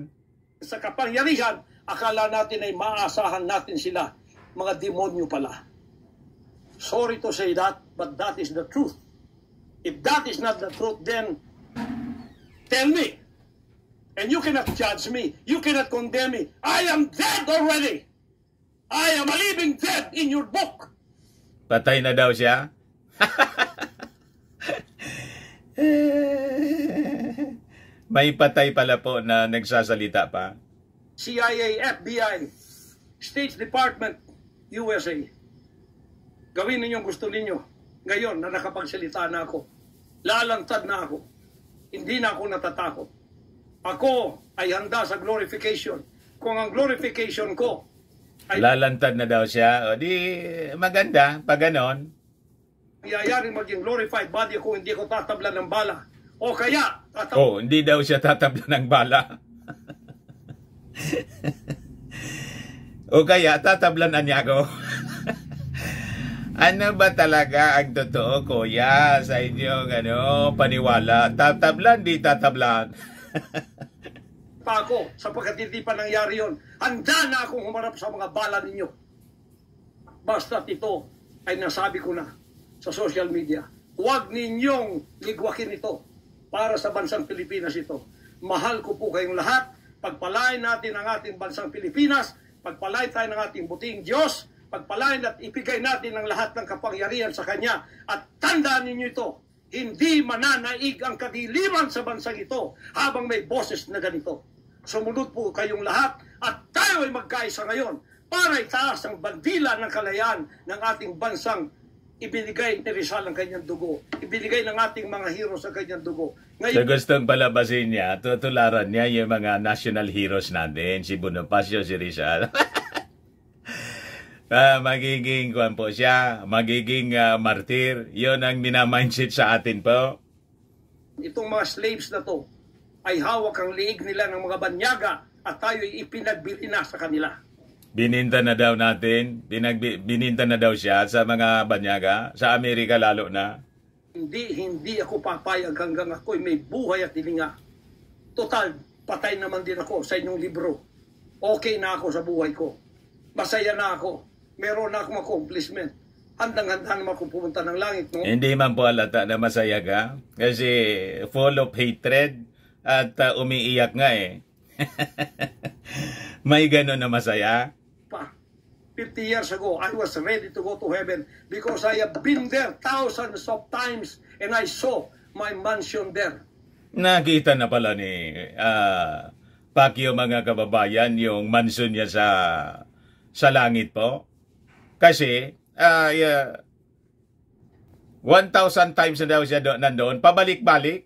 Sa kapangyarihan, akala natin ay maasahan natin sila. Mga demonyo pala. Sorry to say that, but that is the truth. If that is not the truth, then tell me. And you cannot judge me. You cannot condemn me. I am dead already. I am a living dead in your book. Patay na daw siya? May patay pala po na nagsasalita pa. CIA, FBI, State Department, USA. Gawin ninyong gusto ninyo. Ngayon na nakapagsalita na ako, lalantad na ako. Hindi na ako natatakot. Ako ay handa sa glorification. Kung ang glorification ko ay lalantad na daw siya, o di maganda, pag ganon. Mayayari maging glorified body ako, hindi ko tatablan ng bala. O kaya, hindi daw siya tatablan ng bala. O kaya, tatablanan niya ako. Ano ba talaga ang totoo, kuya, sa inyong paniwala? Tatablan, di tatablan. pa ako, sapagkat hindi pa nangyari yun. Handa na akong humarap sa mga bala ninyo. Basta't ito ay nasabi ko na sa social media. Huwag ninyong ligwakin ito para sa bansang Pilipinas ito. Mahal ko po kayong lahat. Pagpalain natin ang ating bansang Pilipinas. Pagpalain tayo ng ating buting Diyos. Pagpalain at ipigay natin ang lahat ng kapangyarihan sa Kanya. At tandaan ninyo ito, hindi mananaig ang kadiliman sa bansang ito habang may boses na ganito. Sumunod po kayong lahat at tayo ay magkaisa ngayon para itaas ang bandila ng kalayaan ng ating bansang ibinigay ni Rizal ang kanyang dugo. Ibinigay ng ating mga heroes ang kanyang dugo. Ngayon, so gustong palabasin niya, tutularan niya yung mga national heroes natin, si Bonifacio, si Rizal. Magiging kuwan po siya, magiging martir. Yun ang minamindset sa atin po. Itong mga slaves na to ay hawak ang liig nila ng mga banyaga at tayo'y ipinagbili na sa kanila. Bininta na daw natin, bininta na daw siya sa mga banyaga, sa Amerika lalo na. Hindi ako papayag hanggang ako'y may buhay at hilinga. Total, patay naman din ako sa inyong libro. Okay na ako sa buhay ko. Masaya na ako. Meron na akong accomplishment. Handang-handa naman akong pumunta ng langit. No? Hindi man po halata na masaya ka. Kasi full of hatred at umiiyak nga eh. May gano'n na masaya. 50 years ago, I was ready to go to heaven because I have been there thousands of times and I saw my mansion there. Nakita na pala ni Pacquiao, mga kababayan, yung mansion niya sa langit po. Kasi 1,000 times na daw siya nandoon, pabalik-balik.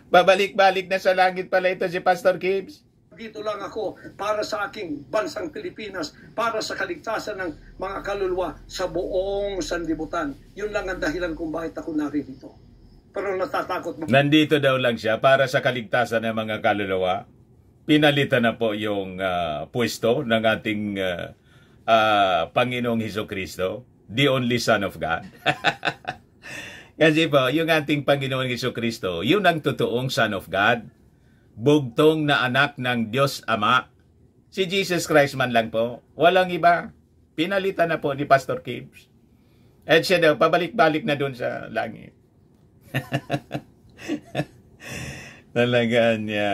Pabalik-balik na sa langit pala ito si Pastor Gibbs. Dito lang ako para sa aking bansang Pilipinas, para sa kaligtasan ng mga kaluluwa sa buong sanlibutan. Yun lang ang dahilan kung bakit ako narito. Pero natatakot mo. Nandito daw lang siya para sa kaligtasan ng mga kaluluwa. Pinalitan na po yung pwesto ng ating Panginoong Hesukristo. the only Son of God. Kasi po, yung ating Panginoon Jesucristo, yun ang totoong Son of God, bugtong na anak ng Diyos Ama. Si Jesus Christ man lang po, walang iba. Pinalitan na po ni Pastor Gibbs. At siya daw, pabalik-balik na doon sa langit. Talagaan niya,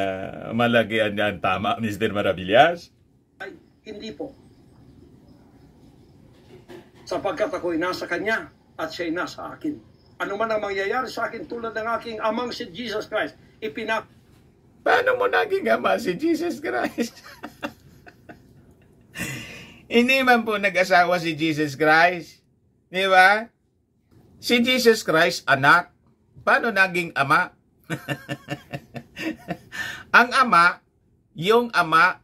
malagian niya ang tama, Mr. Maravillas? Ay, hindi po. Sapagkat ako'y nasa Kanya at siya'y nasa akin. Ano man ang mangyayari sa akin tulad ng aking amang si Jesus Christ, Paano mo naging ama si Jesus Christ? Hindi man po nag-asawa si Jesus Christ. Di ba? Si Jesus Christ, anak. Paano naging ama? Ang ama, yung ama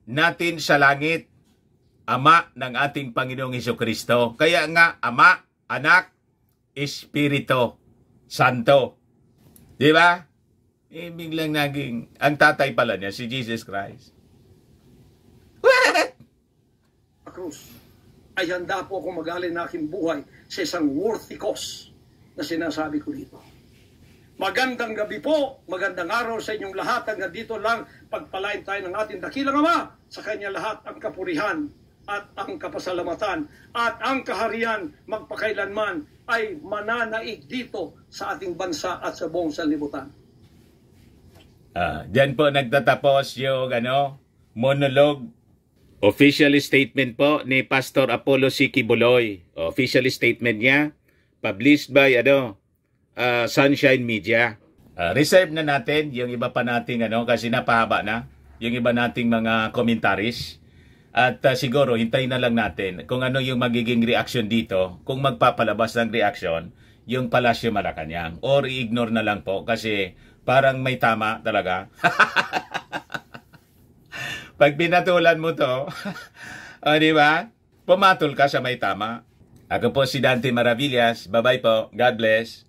natin sa langit. Ama ng ating Panginoong Jesucristo. Kaya nga, Ama, Anak, Espiritu Santo. Di ba? Biglang naging, ang tatay pala niya, si Jesus Christ. What? Cruz, ay handa po akong mag-alin na aking buhay sa isang worthy cause na sinasabi ko dito. Magandang gabi po, magandang araw sa inyong lahat. Hanggang dito lang, pagpalain tayo ng ating dakilang Ama. Sa Kanya lahat ang kapurihan at ang kapasalamatan at ang kaharian magpakailanman ay mananaig dito sa ating bansa at sa buong sanlibutan. Diyan po nagtatapos yung monologue. Official statement po ni Pastor Apollo C. Kibuloy. Official statement niya, published by Sunshine Media. Reserve na natin yung iba pa nating kasi napahaba na yung iba nating mga commentaries. At siguro hintayin na lang natin kung ano yung magiging reaction dito, kung magpapalabas ng reaction yung Palasyo Malacanang, or i-ignore na lang po kasi parang may tama talaga. Pag binatulan mo to, di ba? Pumatol ka sa may tama. Ako po si Dante Maravillas. Bye-bye po. God bless.